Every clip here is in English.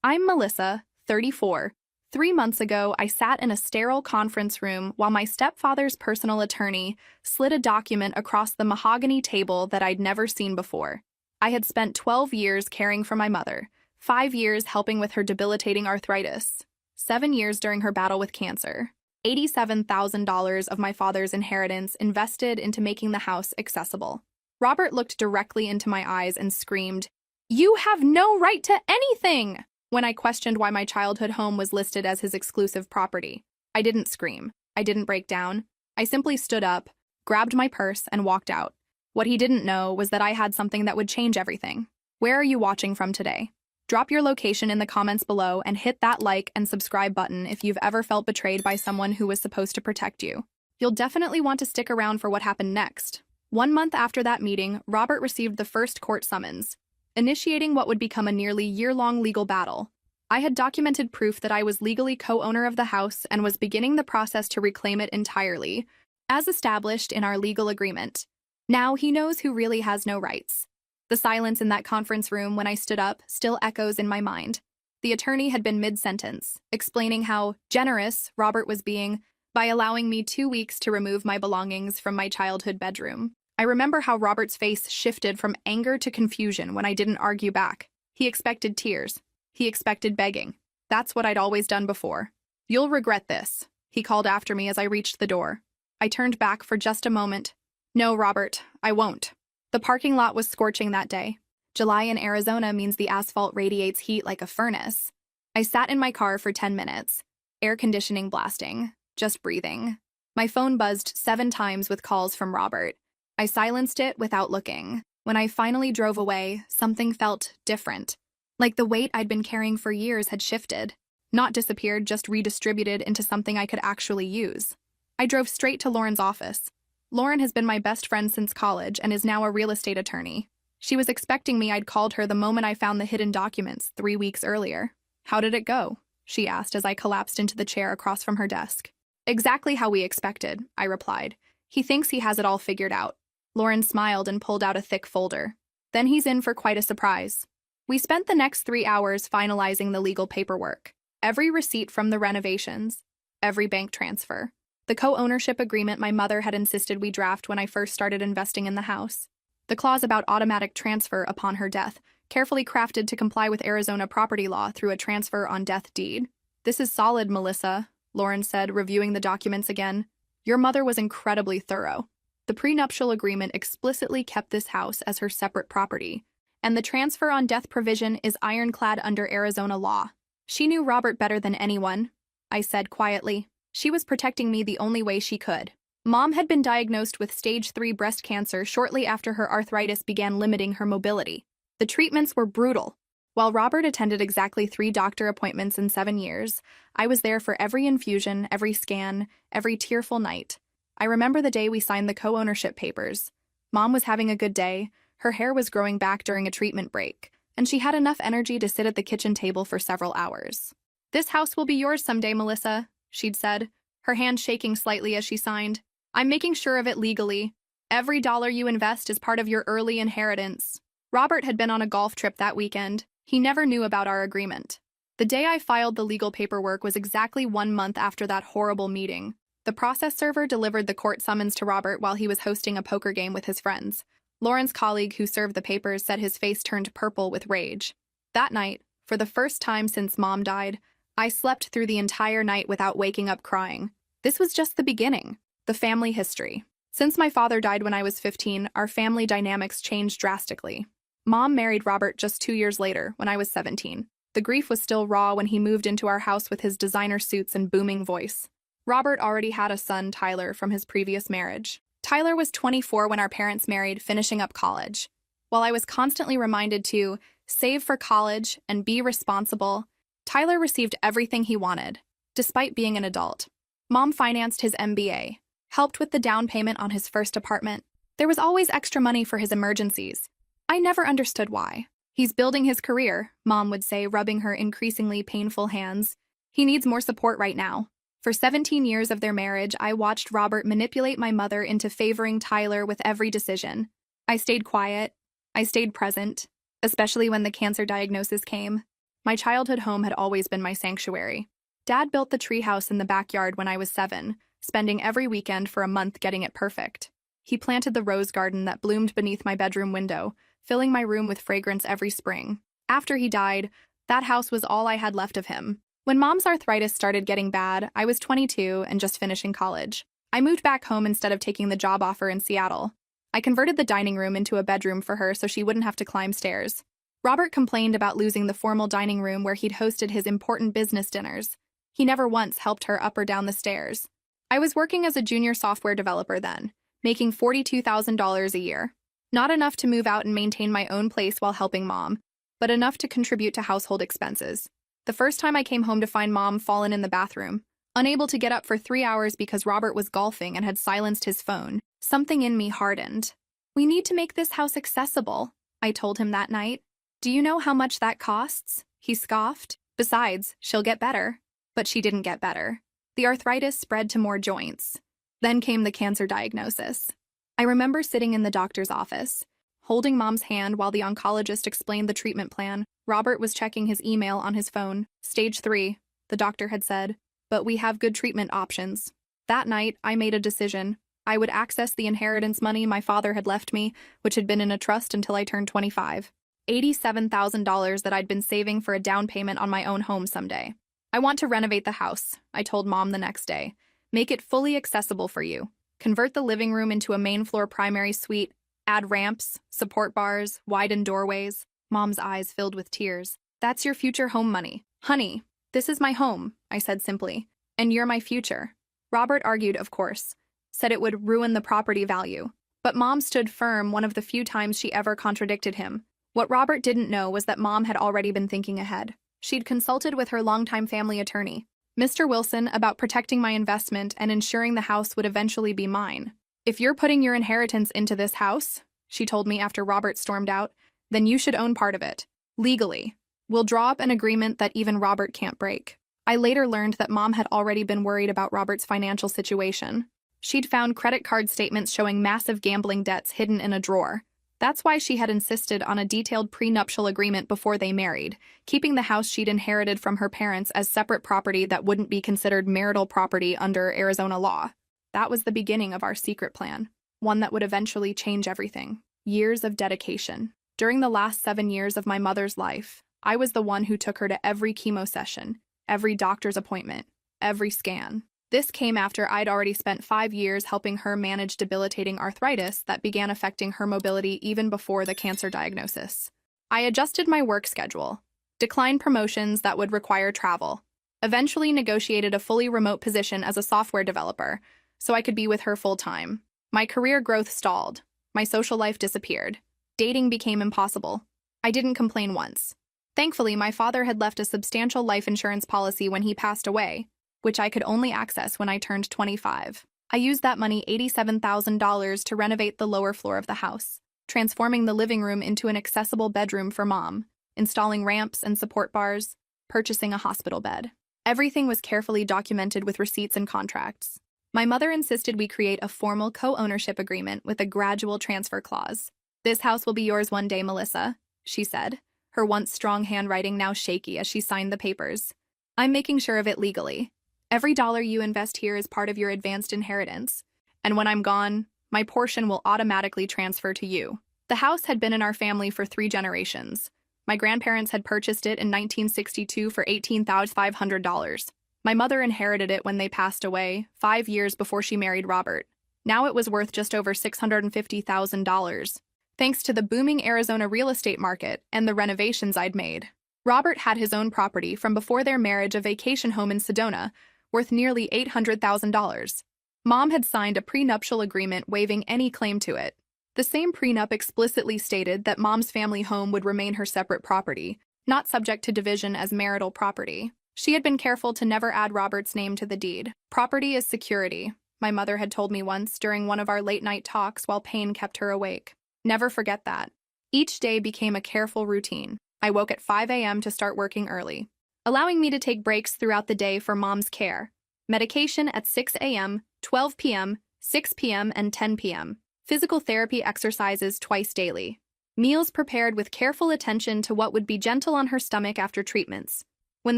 I'm Melissa, 34. 3 months ago, I sat in a sterile conference room while my stepfather's personal attorney slid a document across the mahogany table that I'd never seen before. I had spent 12 years caring for my mother, 5 years helping with her debilitating arthritis, 7 years during her battle with cancer, $87,000 of my father's inheritance invested into making the house accessible. Robert looked directly into my eyes and screamed, "You have no right to anything!" when I questioned why my childhood home was listed as his exclusive property. I didn't scream. I didn't break down. I simply stood up, grabbed my purse, and walked out. What he didn't know was that I had something that would change everything. Where are you watching from today? Drop your location in the comments below and hit that like and subscribe button if you've ever felt betrayed by someone who was supposed to protect you. You'll definitely want to stick around for what happened next. 1 month after that meeting, Robert received the first court summons, initiating what would become a nearly year-long legal battle. I had documented proof that I was legally co-owner of the house and was beginning the process to reclaim it entirely, as established in our legal agreement. Now he knows who really has no rights. The silence in that conference room when I stood up still echoes in my mind. The attorney had been mid-sentence, explaining how generous Robert was being by allowing me 2 weeks to remove my belongings from my childhood bedroom. I remember how Robert's face shifted from anger to confusion when I didn't argue back. He expected tears. He expected begging. That's what I'd always done before. "You'll regret this," he called after me as I reached the door. I turned back for just a moment. "No, Robert, I won't." The parking lot was scorching that day. July in Arizona means the asphalt radiates heat like a furnace. I sat in my car for 10 minutes, air conditioning blasting, just breathing. My phone buzzed 7 times with calls from Robert. I silenced it without looking. When I finally drove away, something felt different. Like the weight I'd been carrying for years had shifted. Not disappeared, just redistributed into something I could actually use. I drove straight to Lauren's office. Lauren has been my best friend since college and is now a real estate attorney. She was expecting me. I'd called her the moment I found the hidden documents 3 weeks earlier. "How did it go?" she asked as I collapsed into the chair across from her desk. "Exactly how we expected," I replied. "He thinks he has it all figured out." Lauren smiled and pulled out a thick folder. "Then he's in for quite a surprise." We spent the next 3 hours finalizing the legal paperwork. Every receipt from the renovations, every bank transfer, the co-ownership agreement my mother had insisted we draft when I first started investing in the house, the clause about automatic transfer upon her death, carefully crafted to comply with Arizona property law through a transfer on death deed. "This is solid, Melissa," Lauren said, reviewing the documents again. "Your mother was incredibly thorough. The prenuptial agreement explicitly kept this house as her separate property, and the transfer on death provision is ironclad under Arizona law." "She knew Robert better than anyone," I said quietly. "She was protecting me the only way she could." Mom had been diagnosed with stage 3 breast cancer shortly after her arthritis began limiting her mobility. The treatments were brutal. While Robert attended exactly 3 doctor appointments in 7 years, I was there for every infusion, every scan, every tearful night. I remember the day we signed the co-ownership papers. Mom was having a good day, her hair was growing back during a treatment break, and she had enough energy to sit at the kitchen table for several hours. "This house will be yours someday, Melissa," she'd said, her hand shaking slightly as she signed. "I'm making sure of it legally. Every dollar you invest is part of your early inheritance." Robert had been on a golf trip that weekend. He never knew about our agreement. The day I filed the legal paperwork was exactly 1 month after that horrible meeting. The process server delivered the court summons to Robert while he was hosting a poker game with his friends. Lauren's colleague who served the papers said his face turned purple with rage. That night, for the first time since Mom died, I slept through the entire night without waking up crying. This was just the beginning. The family history. Since my father died when I was 15, our family dynamics changed drastically. Mom married Robert just 2 years later, when I was 17. The grief was still raw when he moved into our house with his designer suits and booming voice. Robert already had a son, Tyler, from his previous marriage. Tyler was 24 when our parents married, finishing up college. While I was constantly reminded to save for college and be responsible, Tyler received everything he wanted, despite being an adult. Mom financed his MBA, helped with the down payment on his first apartment. There was always extra money for his emergencies. I never understood why. "He's building his career," Mom would say, rubbing her increasingly painful hands. "He needs more support right now." For 17 years of their marriage, I watched Robert manipulate my mother into favoring Tyler with every decision. I stayed quiet. I stayed present, especially when the cancer diagnosis came. My childhood home had always been my sanctuary. Dad built the treehouse in the backyard when I was 7, spending every weekend for a month getting it perfect. He planted the rose garden that bloomed beneath my bedroom window, filling my room with fragrance every spring. After he died, that house was all I had left of him. When Mom's arthritis started getting bad, I was 22 and just finishing college. I moved back home instead of taking the job offer in Seattle. I converted the dining room into a bedroom for her so she wouldn't have to climb stairs. Robert complained about losing the formal dining room where he'd hosted his important business dinners. He never once helped her up or down the stairs. I was working as a junior software developer then, making $42,000 a year. Not enough to move out and maintain my own place while helping Mom, but enough to contribute to household expenses. The first time I came home to find Mom fallen in the bathroom, unable to get up for 3 hours because Robert was golfing and had silenced his phone, something in me hardened. "We need to make this house accessible," I told him that night. "Do you know how much that costs?" He scoffed. "Besides, she'll get better." But she didn't get better. The arthritis spread to more joints. Then came the cancer diagnosis. I remember sitting in the doctor's office, holding Mom's hand while the oncologist explained the treatment plan. Robert was checking his email on his phone. "Stage 3, the doctor had said, "but we have good treatment options." That night, I made a decision. I would access the inheritance money my father had left me, which had been in a trust until I turned 25. $87,000 that I'd been saving for a down payment on my own home someday. "I want to renovate the house," I told Mom the next day. "Make it fully accessible for you. Convert the living room into a main-floor primary suite. Add ramps, support bars, widen doorways." Mom's eyes filled with tears. "That's your future home money. Honey, this is my home," I said simply. "And you're my future." Robert argued, of course. Said it would ruin the property value. But Mom stood firm, one of the few times she ever contradicted him. What Robert didn't know was that Mom had already been thinking ahead. She'd consulted with her longtime family attorney, Mr. Wilson, about protecting my investment and ensuring the house would eventually be mine. "If you're putting your inheritance into this house," she told me after Robert stormed out, "then you should own part of it. Legally. We'll draw up an agreement that even Robert can't break." I later learned that Mom had already been worried about Robert's financial situation. She'd found credit card statements showing massive gambling debts hidden in a drawer. That's why she had insisted on a detailed prenuptial agreement before they married, keeping the house she'd inherited from her parents as separate property that wouldn't be considered marital property under Arizona law. That was the beginning of our secret plan, one that would eventually change everything. Years of dedication. During the last 7 years of my mother's life, I was the one who took her to every chemo session, every doctor's appointment, every scan. This came after I'd already spent 5 years helping her manage debilitating arthritis that began affecting her mobility even before the cancer diagnosis. I adjusted my work schedule, declined promotions that would require travel, eventually negotiated a fully remote position as a software developer so I could be with her full-time. My career growth stalled. My social life disappeared. Dating became impossible. I didn't complain once. Thankfully, my father had left a substantial life insurance policy when he passed away, which I could only access when I turned 25. I used that money, $87,000, to renovate the lower floor of the house, transforming the living room into an accessible bedroom for Mom, installing ramps and support bars, purchasing a hospital bed. Everything was carefully documented with receipts and contracts. My mother insisted we create a formal co-ownership agreement with a gradual transfer clause. "This house will be yours one day, Melissa," she said, her once strong handwriting now shaky as she signed the papers. "I'm making sure of it legally. Every dollar you invest here is part of your advanced inheritance, and when I'm gone, my portion will automatically transfer to you." The house had been in our family for 3 generations. My grandparents had purchased it in 1962 for $18,500. My mother inherited it when they passed away, 5 years before she married Robert. Now it was worth just over $650,000, thanks to the booming Arizona real estate market and the renovations I'd made. Robert had his own property from before their marriage, a vacation home in Sedona, worth nearly $800,000. Mom had signed a prenuptial agreement waiving any claim to it. The same prenup explicitly stated that Mom's family home would remain her separate property, not subject to division as marital property. She had been careful to never add Robert's name to the deed. "Property is security," my mother had told me once during one of our late-night talks while pain kept her awake. Never forget that. Each day became a careful routine. I woke at 5 a.m. to start working early, allowing me to take breaks throughout the day for Mom's care. Medication at 6 a.m., 12 p.m., 6 p.m., and 10 p.m. Physical therapy exercises twice daily. Meals prepared with careful attention to what would be gentle on her stomach after treatments. When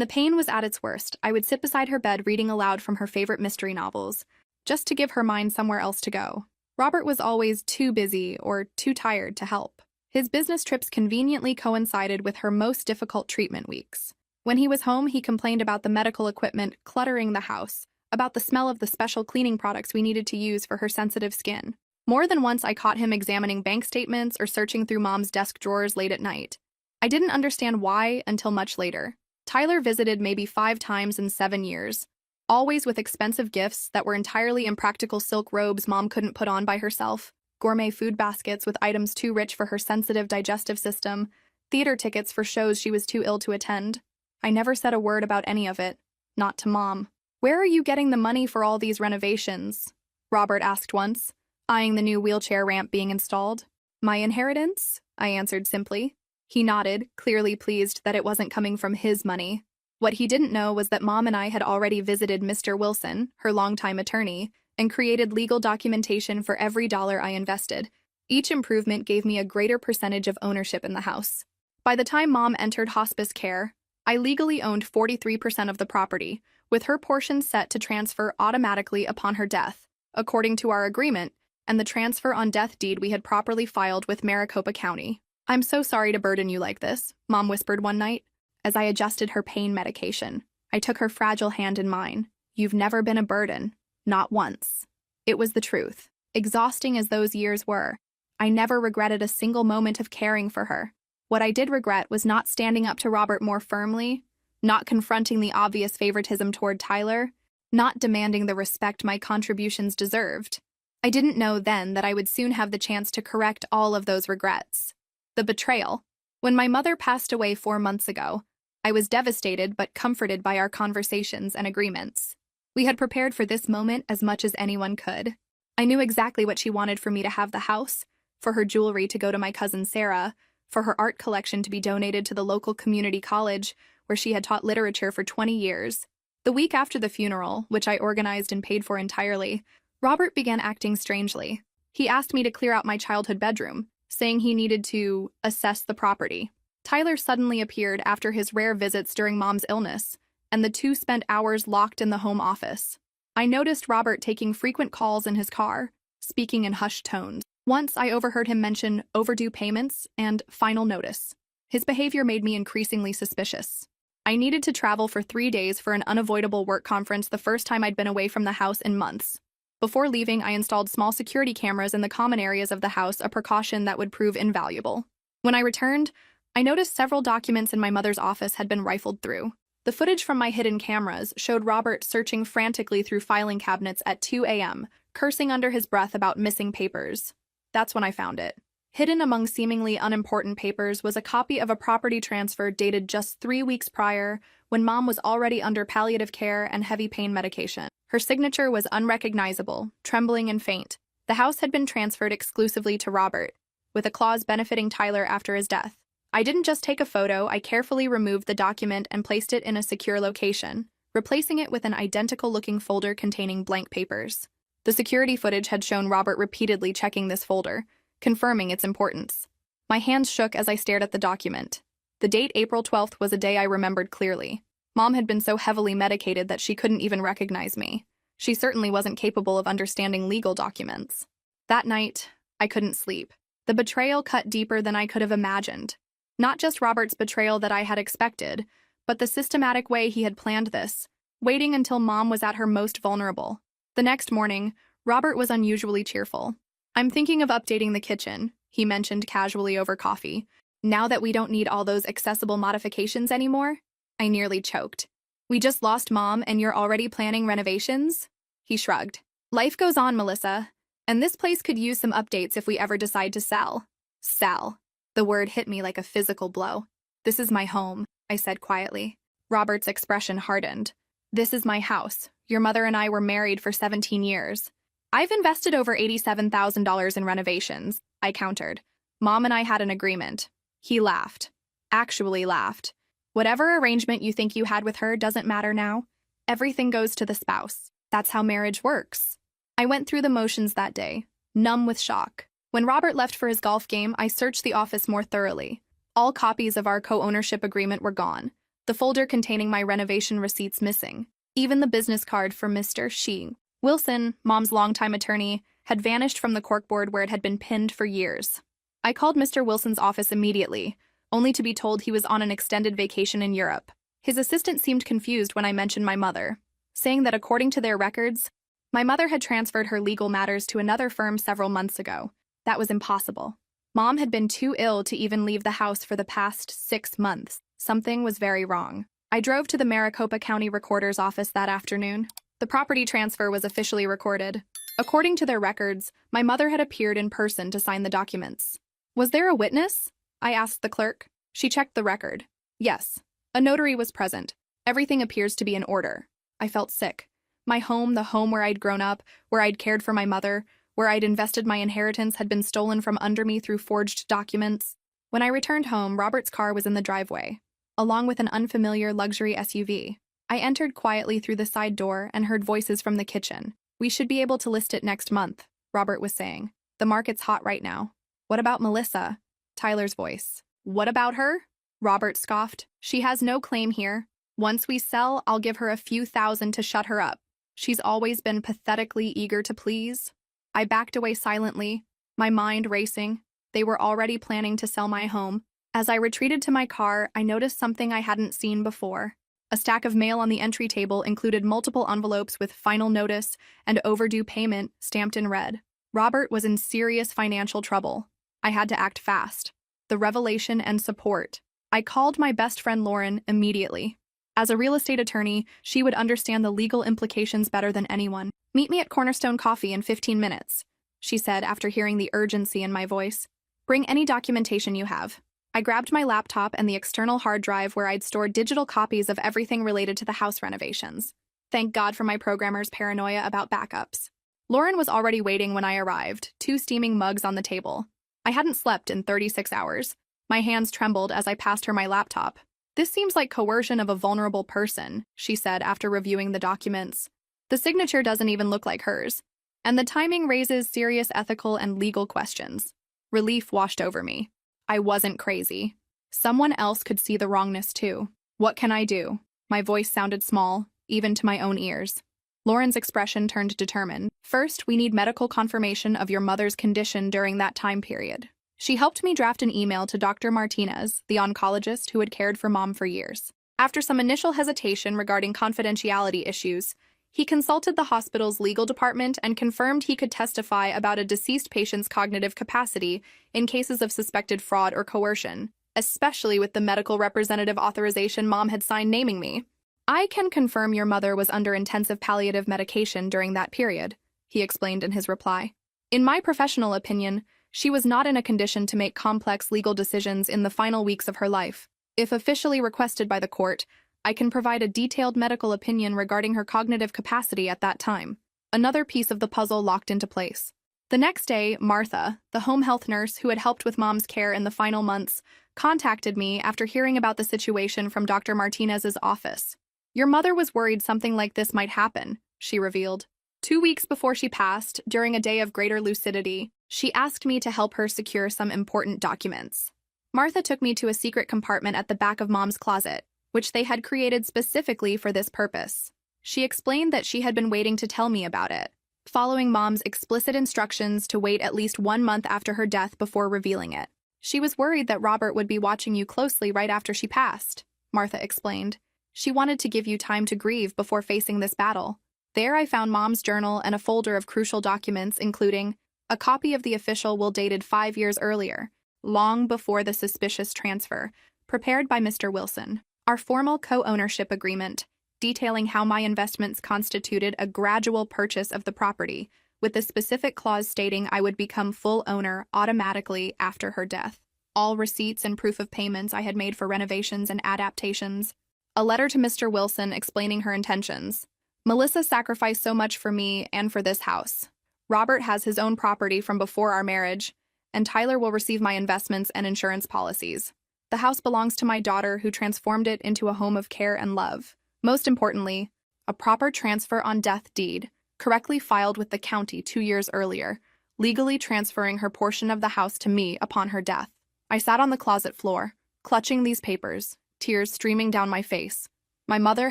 the pain was at its worst, I would sit beside her bed reading aloud from her favorite mystery novels, just to give her mind somewhere else to go. Robert was always too busy or too tired to help. His business trips conveniently coincided with her most difficult treatment weeks. When he was home, he complained about the medical equipment cluttering the house, about the smell of the special cleaning products we needed to use for her sensitive skin. More than once, I caught him examining bank statements or searching through Mom's desk drawers late at night. I didn't understand why until much later. Tyler visited maybe 5 times in 7 years, always with expensive gifts that were entirely impractical silk robes Mom couldn't put on by herself, gourmet food baskets with items too rich for her sensitive digestive system, theater tickets for shows she was too ill to attend. I never said a word about any of it, not to Mom. "Where are you getting the money for all these renovations?" Robert asked once, eyeing the new wheelchair ramp being installed. "My inheritance?" I answered simply. He nodded, clearly pleased that it wasn't coming from his money. What he didn't know was that Mom and I had already visited Mr. Wilson, her longtime attorney, and created legal documentation for every dollar I invested. Each improvement gave me a greater percentage of ownership in the house. By the time Mom entered hospice care, I legally owned 43% of the property, with her portion set to transfer automatically upon her death, according to our agreement, and the transfer on death deed we had properly filed with Maricopa County. "I'm so sorry to burden you like this," Mom whispered one night, as I adjusted her pain medication. I took her fragile hand in mine. "You've never been a burden. Not once." It was the truth. Exhausting as those years were, I never regretted a single moment of caring for her. What I did regret was not standing up to Robert more firmly, not confronting the obvious favoritism toward Tyler, not demanding the respect my contributions deserved. I didn't know then that I would soon have the chance to correct all of those regrets. The betrayal. When my mother passed away 4 months ago, I was devastated but comforted by our conversations and agreements. We had prepared for this moment as much as anyone could. I knew exactly what she wanted for me to have the house, for her jewelry to go to my cousin Sarah, for her art collection to be donated to the local community college where she had taught literature for 20 years. The week after the funeral, which I organized and paid for entirely, Robert began acting strangely. He asked me to clear out my childhood bedroom, saying he needed to assess the property. Tyler suddenly appeared after his rare visits during Mom's illness, and the two spent hours locked in the home office. I noticed Robert taking frequent calls in his car, speaking in hushed tones. Once I overheard him mention overdue payments and final notice. His behavior made me increasingly suspicious. I needed to travel for 3 days for an unavoidable work conference, the first time I'd been away from the house in months. Before leaving, I installed small security cameras in the common areas of the house, a precaution that would prove invaluable. When I returned, I noticed several documents in my mother's office had been rifled through. The footage from my hidden cameras showed Robert searching frantically through filing cabinets at 2 a.m., cursing under his breath about missing papers. That's when I found it. Hidden among seemingly unimportant papers was a copy of a property transfer dated just 3 weeks prior, when Mom was already under palliative care and heavy pain medication. Her signature was unrecognizable, trembling and faint. The house had been transferred exclusively to Robert, with a clause benefiting Tyler after his death. I didn't just take a photo, I carefully removed the document and placed it in a secure location, replacing it with an identical-looking folder containing blank papers. The security footage had shown Robert repeatedly checking this folder, confirming its importance. My hands shook as I stared at the document. The date April 12th was a day I remembered clearly. Mom had been so heavily medicated that she couldn't even recognize me. She certainly wasn't capable of understanding legal documents. That night, I couldn't sleep. The betrayal cut deeper than I could have imagined. Not just Robert's betrayal that I had expected, but the systematic way he had planned this, waiting until Mom was at her most vulnerable. The next morning, Robert was unusually cheerful. "I'm thinking of updating the kitchen," he mentioned casually over coffee. "Now that we don't need all those accessible modifications anymore." I nearly choked. "We just lost Mom and you're already planning renovations?" He shrugged. "Life goes on, Melissa, and this place could use some updates if we ever decide to sell." Sell. The word hit me like a physical blow. "This is my home," I said quietly. Robert's expression hardened. "This is my house. Your mother and I were married for 17 years. I've invested over $87,000 in renovations," I countered. "Mom and I had an agreement." He laughed. Actually laughed. "Whatever arrangement you think you had with her doesn't matter now. Everything goes to the spouse. That's how marriage works." I went through the motions that day, numb with shock. When Robert left for his golf game, I searched the office more thoroughly. All copies of our co-ownership agreement were gone, the folder containing my renovation receipts missing. Even the business card for Mr. Shi Wilson, Mom's longtime attorney, had vanished from the corkboard where it had been pinned for years. I called Mr. Wilson's office immediately, only to be told he was on an extended vacation in Europe. His assistant seemed confused when I mentioned my mother, saying that according to their records, my mother had transferred her legal matters to another firm several months ago. That was impossible. Mom had been too ill to even leave the house for the past 6 months. Something was very wrong. I drove to the Maricopa County Recorder's office that afternoon. The property transfer was officially recorded. According to their records, my mother had appeared in person to sign the documents. Was there a witness? I asked the clerk. She checked the record. Yes. A notary was present. Everything appears to be in order. I felt sick. My home, the home where I'd grown up, where I'd cared for my mother, where I'd invested my inheritance, had been stolen from under me through forged documents. When I returned home, Robert's car was in the driveway, along with an unfamiliar luxury SUV. I entered quietly through the side door and heard voices from the kitchen. We should be able to list it next month, Robert was saying. The market's hot right now. What about Melissa? Tyler's voice. What about her? Robert scoffed. She has no claim here. Once we sell, I'll give her a few thousand to shut her up. She's always been pathetically eager to please. I backed away silently, my mind racing. They were already planning to sell my home. As I retreated to my car, I noticed something I hadn't seen before. A stack of mail on the entry table included multiple envelopes with final notice and overdue payment stamped in red. Robert was in serious financial trouble. I had to act fast. The revelation and support. I called my best friend Lauren immediately. As a real estate attorney, she would understand the legal implications better than anyone. Meet me at Cornerstone Coffee in 15 minutes, she said after hearing the urgency in my voice. Bring any documentation you have. I grabbed my laptop and the external hard drive where I'd stored digital copies of everything related to the house renovations. Thank God for my programmer's paranoia about backups. Lauren was already waiting when I arrived, 2 steaming mugs on the table. I hadn't slept in 36 hours. My hands trembled as I passed her my laptop. This seems like coercion of a vulnerable person, she said after reviewing the documents. The signature doesn't even look like hers, and the timing raises serious ethical and legal questions. Relief washed over me. I wasn't crazy. Someone else could see the wrongness too. What can I do? My voice sounded small, even to my own ears. Lauren's expression turned determined. First, we need medical confirmation of your mother's condition during that time period. She helped me draft an email to Dr. Martinez, the oncologist who had cared for Mom for years. After some initial hesitation regarding confidentiality issues, he consulted the hospital's legal department and confirmed he could testify about a deceased patient's cognitive capacity in cases of suspected fraud or coercion, especially with the medical representative authorization Mom had signed naming me. I can confirm your mother was under intensive palliative medication during that period, he explained in his reply. In my professional opinion, she was not in a condition to make complex legal decisions in the final weeks of her life. If officially requested by the court, I can provide a detailed medical opinion regarding her cognitive capacity at that time. Another piece of the puzzle locked into place. The next day, Martha, the home health nurse who had helped with Mom's care in the final months, contacted me after hearing about the situation from Dr. Martinez's office. Your mother was worried something like this might happen, she revealed. 2 weeks before she passed, during a day of greater lucidity, she asked me to help her secure some important documents. Martha took me to a secret compartment at the back of Mom's closet, which they had created specifically for this purpose. She explained that she had been waiting to tell me about it, following Mom's explicit instructions to wait at least 1 month after her death before revealing it. She was worried that Robert would be watching you closely right after she passed, Martha explained. She wanted to give you time to grieve before facing this battle. There I found Mom's journal and a folder of crucial documents, including a copy of the official will dated 5 years earlier, long before the suspicious transfer, prepared by Mr. Wilson. Our formal co-ownership agreement, detailing how my investments constituted a gradual purchase of the property, with the specific clause stating I would become full owner automatically after her death. All receipts and proof of payments I had made for renovations and adaptations. A letter to Mr. Wilson explaining her intentions. Melissa sacrificed so much for me and for this house. Robert has his own property from before our marriage, and Tyler will receive my investments and insurance policies. The house belongs to my daughter, who transformed it into a home of care and love. Most importantly, a proper transfer on death deed, correctly filed with the county 2 years earlier, legally transferring her portion of the house to me upon her death. I sat on the closet floor, clutching these papers, tears streaming down my face. My mother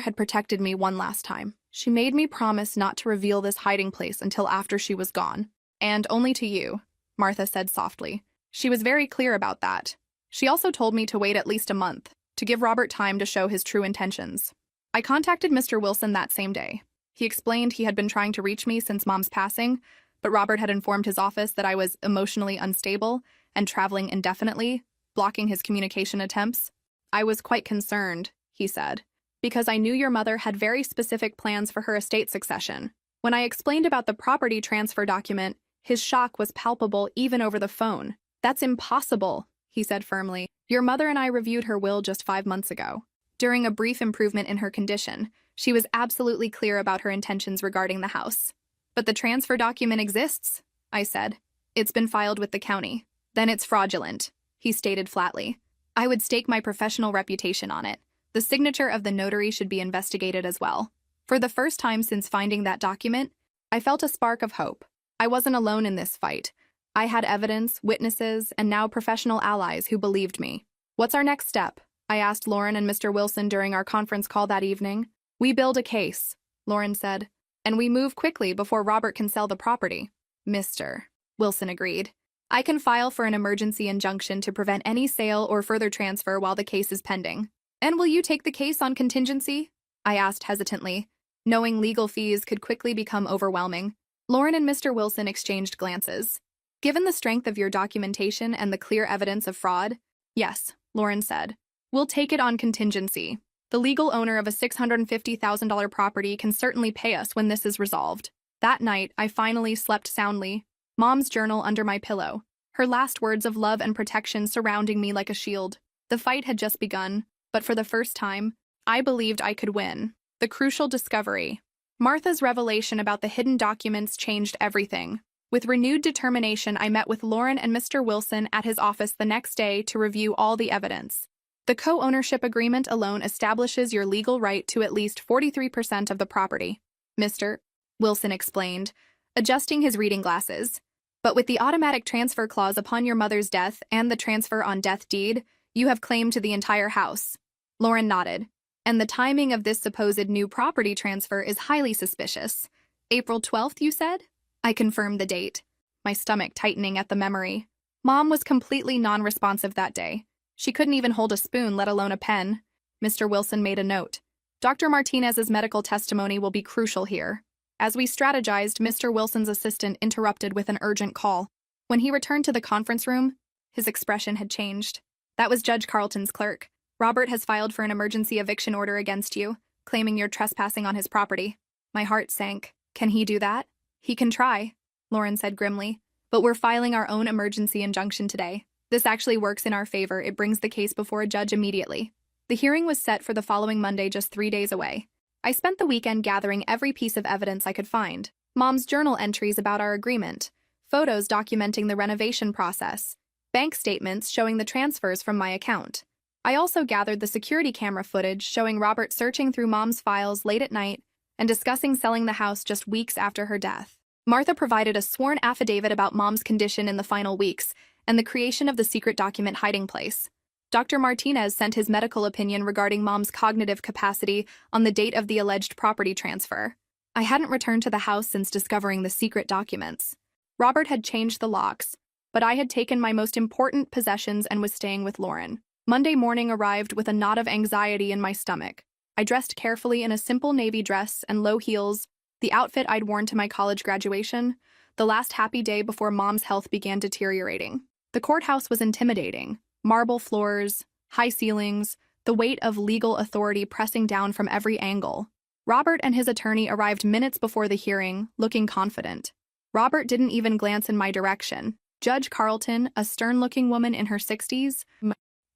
had protected me one last time. She made me promise not to reveal this hiding place until after she was gone. And only to you, Martha said softly. She was very clear about that. She also told me to wait at least a month, to give Robert time to show his true intentions. I contacted Mr. Wilson that same day. He explained he had been trying to reach me since Mom's passing, but Robert had informed his office that I was emotionally unstable and traveling indefinitely, blocking his communication attempts. I was quite concerned, he said, because I knew your mother had very specific plans for her estate succession. When I explained about the property transfer document, his shock was palpable even over the phone. That's impossible, he said firmly. Your mother and I reviewed her will just 5 months ago. During a brief improvement in her condition, she was absolutely clear about her intentions regarding the house. But the transfer document exists, I said. It's been filed with the county. Then it's fraudulent, he stated flatly. I would stake my professional reputation on it. The signature of the notary should be investigated as well. For the first time since finding that document, I felt a spark of hope. I wasn't alone in this fight. I had evidence, witnesses, and now professional allies who believed me. What's our next step? I asked Lauren and Mr. Wilson during our conference call that evening. We build a case, Lauren said, and we move quickly before Robert can sell the property. Mr. Wilson agreed. I can file for an emergency injunction to prevent any sale or further transfer while the case is pending. And will you take the case on contingency? I asked hesitantly, knowing legal fees could quickly become overwhelming. Lauren and Mr. Wilson exchanged glances. Given the strength of your documentation and the clear evidence of fraud, yes, Lauren said. We'll take it on contingency. The legal owner of a $650,000 property can certainly pay us when this is resolved. That night, I finally slept soundly, Mom's journal under my pillow, her last words of love and protection surrounding me like a shield. The fight had just begun, but for the first time, I believed I could win. The crucial discovery. Martha's revelation about the hidden documents changed everything. With renewed determination, I met with Lauren and Mr. Wilson at his office the next day to review all the evidence. The co-ownership agreement alone establishes your legal right to at least 43% of the property, Mr. Wilson explained, adjusting his reading glasses. But with the automatic transfer clause upon your mother's death and the transfer on death deed, you have claim to the entire house. Lauren nodded. And the timing of this supposed new property transfer is highly suspicious. April 12th, you said? I confirmed the date, my stomach tightening at the memory. Mom was completely non-responsive that day. She couldn't even hold a spoon, let alone a pen. Mr. Wilson made a note. Dr. Martinez's medical testimony will be crucial here. As we strategized, Mr. Wilson's assistant interrupted with an urgent call. When he returned to the conference room, his expression had changed. That was Judge Carlton's clerk. Robert has filed for an emergency eviction order against you, claiming you're trespassing on his property. My heart sank. Can he do that? He can try, Lauren said grimly. But we're filing our own emergency injunction today. This actually works in our favor. It brings the case before a judge immediately. The hearing was set for the following Monday, just 3 days away. I spent the weekend gathering every piece of evidence I could find. Mom's journal entries about our agreement, photos documenting the renovation process, bank statements showing the transfers from my account. I also gathered the security camera footage showing Robert searching through Mom's files late at night and discussing selling the house just weeks after her death. Martha provided a sworn affidavit about Mom's condition in the final weeks and the creation of the secret document hiding place. Dr. Martinez sent his medical opinion regarding Mom's cognitive capacity on the date of the alleged property transfer. I hadn't returned to the house since discovering the secret documents. Robert had changed the locks, but I had taken my most important possessions and was staying with Lauren. Monday morning arrived with a knot of anxiety in my stomach. I dressed carefully in a simple navy dress and low heels, the outfit I'd worn to my college graduation, the last happy day before Mom's health began deteriorating. The courthouse was intimidating. Marble floors, high ceilings, the weight of legal authority pressing down from every angle. Robert and his attorney arrived minutes before the hearing, looking confident. Robert didn't even glance in my direction. Judge Carlton, a stern-looking woman in her 60s,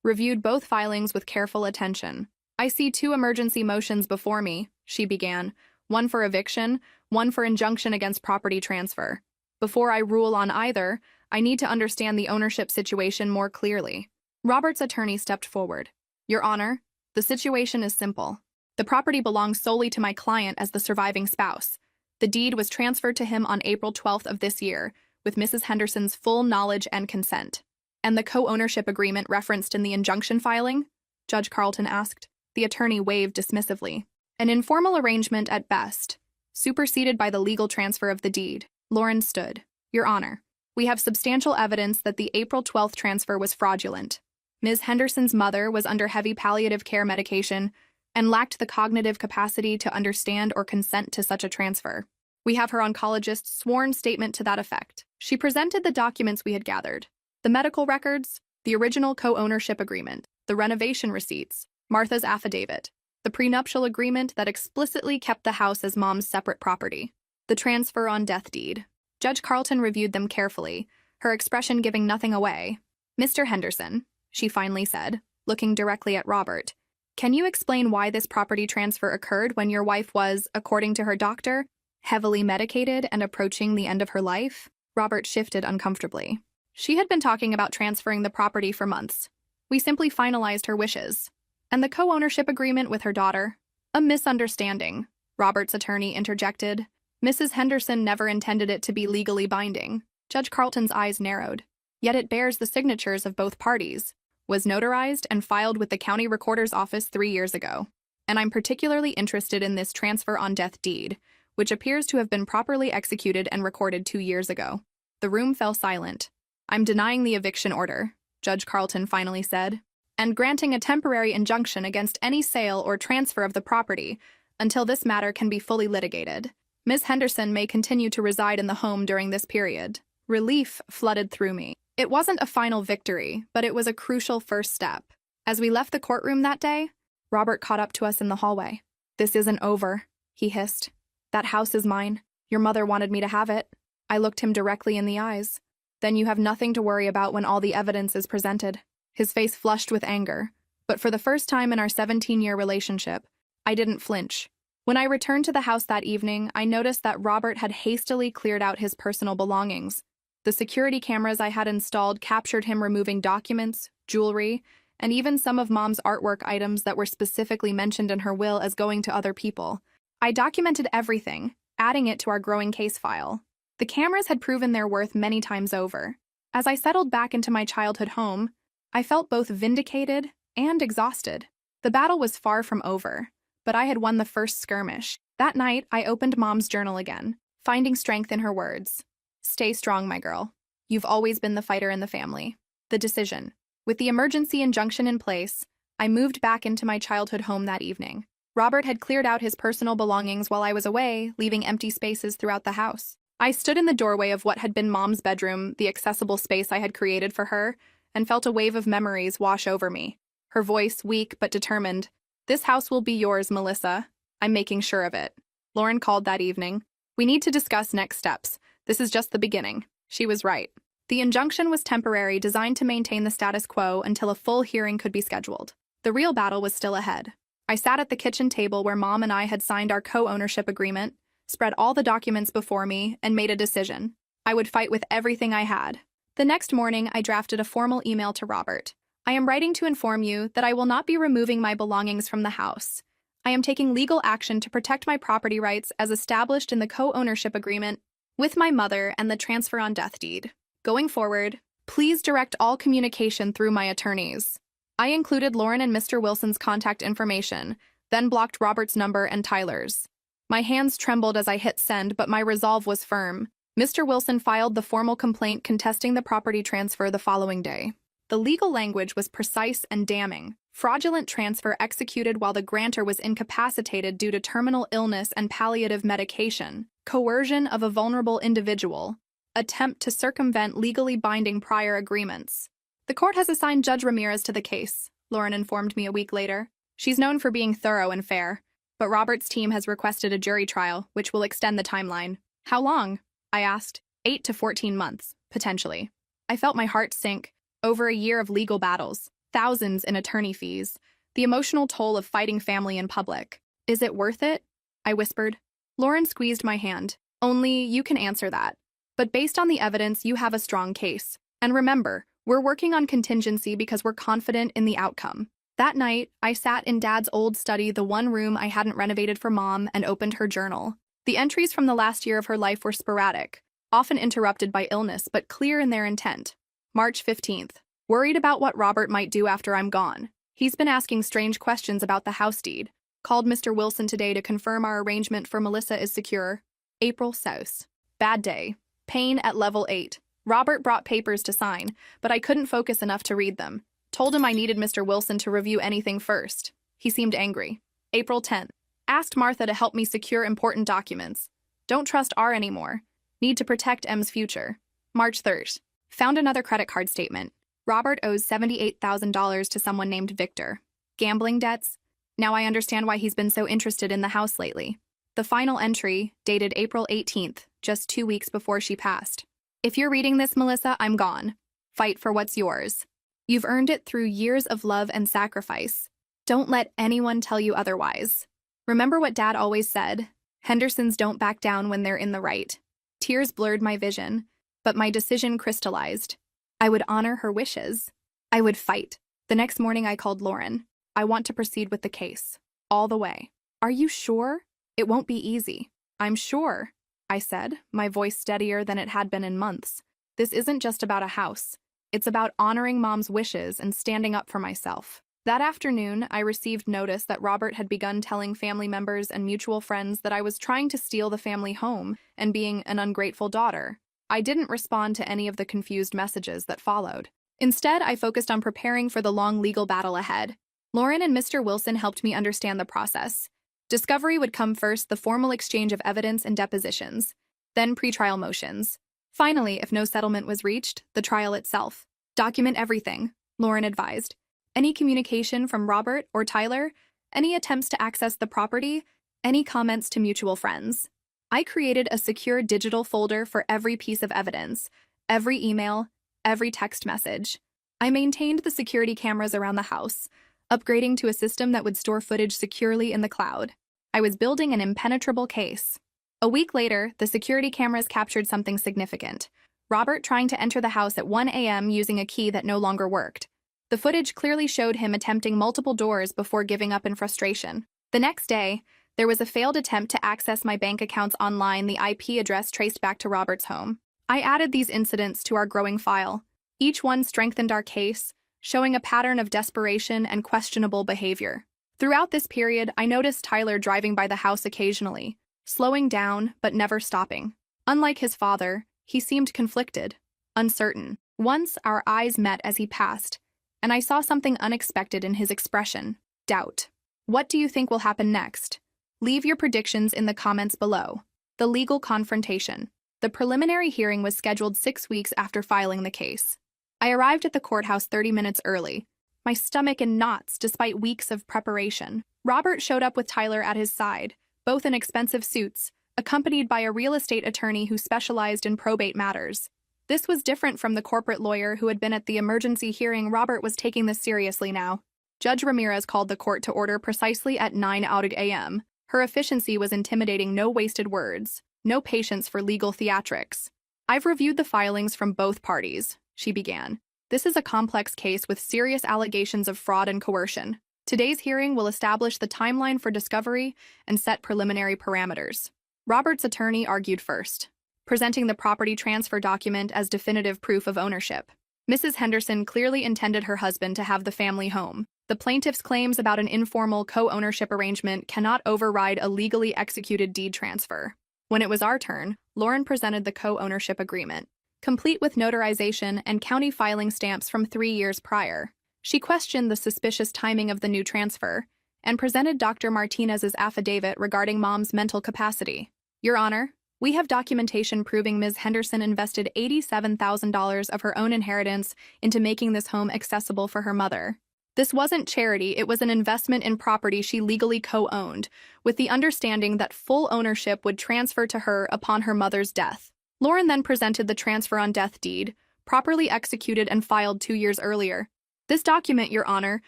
reviewed both filings with careful attention. I see 2 emergency motions before me, she began, one for eviction, one for injunction against property transfer. Before I rule on either, I need to understand the ownership situation more clearly. Robert's attorney stepped forward. Your Honor, the situation is simple. The property belongs solely to my client as the surviving spouse. The deed was transferred to him on April 12th of this year, with Mrs. Henderson's full knowledge and consent. And the co-ownership agreement referenced in the injunction filing? Judge Carlton asked. The attorney waved dismissively. An informal arrangement at best, superseded by the legal transfer of the deed. Lauren stood. Your Honor, we have substantial evidence that the April 12th transfer was fraudulent. Ms. Henderson's mother was under heavy palliative care medication and lacked the cognitive capacity to understand or consent to such a transfer. We have her oncologist's sworn statement to that effect. She presented the documents we had gathered. The medical records, the original co-ownership agreement, the renovation receipts, Martha's affidavit, the prenuptial agreement that explicitly kept the house as Mom's separate property, the transfer on death deed. Judge Carlton reviewed them carefully, her expression giving nothing away. Mr. Henderson, she finally said, looking directly at Robert, can you explain why this property transfer occurred when your wife was, according to her doctor, heavily medicated and approaching the end of her life? Robert shifted uncomfortably. She had been talking about transferring the property for months. We simply finalized her wishes. And the co-ownership agreement with her daughter? A misunderstanding, Robert's attorney interjected. Mrs. Henderson never intended it to be legally binding. Judge Carlton's eyes narrowed. Yet it bears the signatures of both parties, was notarized and filed with the county recorder's office 3 years ago. And I'm particularly interested in this transfer on death deed, which appears to have been properly executed and recorded 2 years ago. The room fell silent. I'm denying the eviction order, Judge Carlton finally said, and granting a temporary injunction against any sale or transfer of the property until this matter can be fully litigated. Ms. Henderson may continue to reside in the home during this period. Relief flooded through me. It wasn't a final victory, but it was a crucial first step. As we left the courtroom that day, Robert caught up to us in the hallway. This isn't over, he hissed. That house is mine. Your mother wanted me to have it. I looked him directly in the eyes. Then you have nothing to worry about when all the evidence is presented. His face flushed with anger, but for the first time in our 17-year relationship, I didn't flinch. When I returned to the house that evening, I noticed that Robert had hastily cleared out his personal belongings. The security cameras I had installed captured him removing documents, jewelry, and even some of Mom's artwork items that were specifically mentioned in her will as going to other people. I documented everything, adding it to our growing case file. The cameras had proven their worth many times over. As I settled back into my childhood home, I felt both vindicated and exhausted. The battle was far from over, but I had won the first skirmish. That night, I opened Mom's journal again, finding strength in her words. Stay strong, my girl. You've always been the fighter in the family. The decision. With the emergency injunction in place, I moved back into my childhood home that evening. Robert had cleared out his personal belongings while I was away, leaving empty spaces throughout the house. I stood in the doorway of what had been Mom's bedroom, the accessible space I had created for her, and felt a wave of memories wash over me. Her voice, weak but determined. This house will be yours, Melissa. I'm making sure of it. Lauren called that evening. We need to discuss next steps. This is just the beginning. She was right. The injunction was temporary, designed to maintain the status quo until a full hearing could be scheduled. The real battle was still ahead. I sat at the kitchen table where Mom and I had signed our co-ownership agreement, spread all the documents before me, and made a decision. I would fight with everything I had. The next morning, I drafted a formal email to Robert. I am writing to inform you that I will not be removing my belongings from the house. I am taking legal action to protect my property rights as established in the co-ownership agreement with my mother and the transfer on death deed. Going forward, please direct all communication through my attorneys. I included Lauren and Mr. Wilson's contact information, then blocked Robert's number and Tyler's. My hands trembled as I hit send, but my resolve was firm. Mr. Wilson filed the formal complaint contesting the property transfer the following day. The legal language was precise and damning. Fraudulent transfer executed while the grantor was incapacitated due to terminal illness and palliative medication. Coercion of a vulnerable individual. Attempt to circumvent legally binding prior agreements. The court has assigned Judge Ramirez to the case, Lauren informed me a week later. She's known for being thorough and fair, but Robert's team has requested a jury trial, which will extend the timeline. How long? I asked. 8 to 14 months, potentially. I felt my heart sink. Over a year of legal battles, thousands in attorney fees, the emotional toll of fighting family in public. Is it worth it? I whispered. Lauren squeezed my hand. Only you can answer that. But based on the evidence, you have a strong case. And remember, we're working on contingency because we're confident in the outcome. That night, I sat in Dad's old study, the one room I hadn't renovated for Mom, and opened her journal. The entries from the last year of her life were sporadic, often interrupted by illness but clear in their intent. March 15th. Worried about what Robert might do after I'm gone. He's been asking strange questions about the house deed. Called Mr. Wilson today to confirm our arrangement for Melissa is secure. April 6th. Bad day. Pain at level 8. Robert brought papers to sign, but I couldn't focus enough to read them. Told him I needed Mr. Wilson to review anything first. He seemed angry. April 10th. Asked Martha to help me secure important documents. Don't trust R anymore. Need to protect M's future. March 3rd. Found another credit card statement. Robert owes $78,000 to someone named Victor. Gambling debts? Now I understand why he's been so interested in the house lately. The final entry, dated April 18th, just 2 weeks before she passed. If you're reading this, Melissa, I'm gone. Fight for what's yours. You've earned it through years of love and sacrifice. Don't let anyone tell you otherwise. Remember what Dad always said, Hendersons don't back down when they're in the right. Tears blurred my vision, but my decision crystallized. I would honor her wishes. I would fight. The next morning I called Lauren. I want to proceed with the case. All the way. Are you sure? It won't be easy. I'm sure, I said, my voice steadier than it had been in months. This isn't just about a house. It's about honoring Mom's wishes and standing up for myself. That afternoon, I received notice that Robert had begun telling family members and mutual friends that I was trying to steal the family home and being an ungrateful daughter. I didn't respond to any of the confused messages that followed. Instead, I focused on preparing for the long legal battle ahead. Lauren and Mr. Wilson helped me understand the process. Discovery would come first, the formal exchange of evidence and depositions, then pretrial motions. Finally, if no settlement was reached, the trial itself. Document everything, Lauren advised. Any communication from Robert or Tyler, any attempts to access the property, any comments to mutual friends. I created a secure digital folder for every piece of evidence, every email, every text message. I maintained the security cameras around the house, upgrading to a system that would store footage securely in the cloud. I was building an impenetrable case. A week later, the security cameras captured something significant. Robert trying to enter the house at 1 a.m. using a key that no longer worked. The footage clearly showed him attempting multiple doors before giving up in frustration. The next day, there was a failed attempt to access my bank accounts online, the IP address traced back to Robert's home. I added these incidents to our growing file. Each one strengthened our case, showing a pattern of desperation and questionable behavior. Throughout this period, I noticed Tyler driving by the house occasionally, slowing down but never stopping. Unlike his father, he seemed conflicted, uncertain. Once our eyes met as he passed, and I saw something unexpected in his expression: doubt. What do you think will happen next? Leave your predictions in the comments below. The legal confrontation. The preliminary hearing was scheduled 6 weeks after filing the case. I arrived at the courthouse 30 minutes early, my stomach in knots despite weeks of preparation. Robert showed up with Tyler at his side, both in expensive suits, accompanied by a real estate attorney who specialized in probate matters. This was different from the corporate lawyer who had been at the emergency hearing. Robert was taking this seriously now. Judge Ramirez called the court to order precisely at 9 a.m. Her efficiency was intimidating. No wasted words, no patience for legal theatrics. I've reviewed the filings from both parties, she began. This is a complex case with serious allegations of fraud and coercion. Today's hearing will establish the timeline for discovery and set preliminary parameters. Robert's attorney argued first, presenting the property transfer document as definitive proof of ownership. Mrs. Henderson clearly intended her husband to have the family home. The plaintiff's claims about an informal co-ownership arrangement cannot override a legally executed deed transfer. When it was our turn, Lauren presented the co-ownership agreement, complete with notarization and county filing stamps from 3 years prior. She questioned the suspicious timing of the new transfer and presented Dr. Martinez's affidavit regarding Mom's mental capacity. Your Honor, we have documentation proving Ms. Henderson invested $87,000 of her own inheritance into making this home accessible for her mother. This wasn't charity, it was an investment in property she legally co-owned, with the understanding that full ownership would transfer to her upon her mother's death. Lauren then presented the transfer on death deed, properly executed and filed 2 years earlier. This document, Your Honor,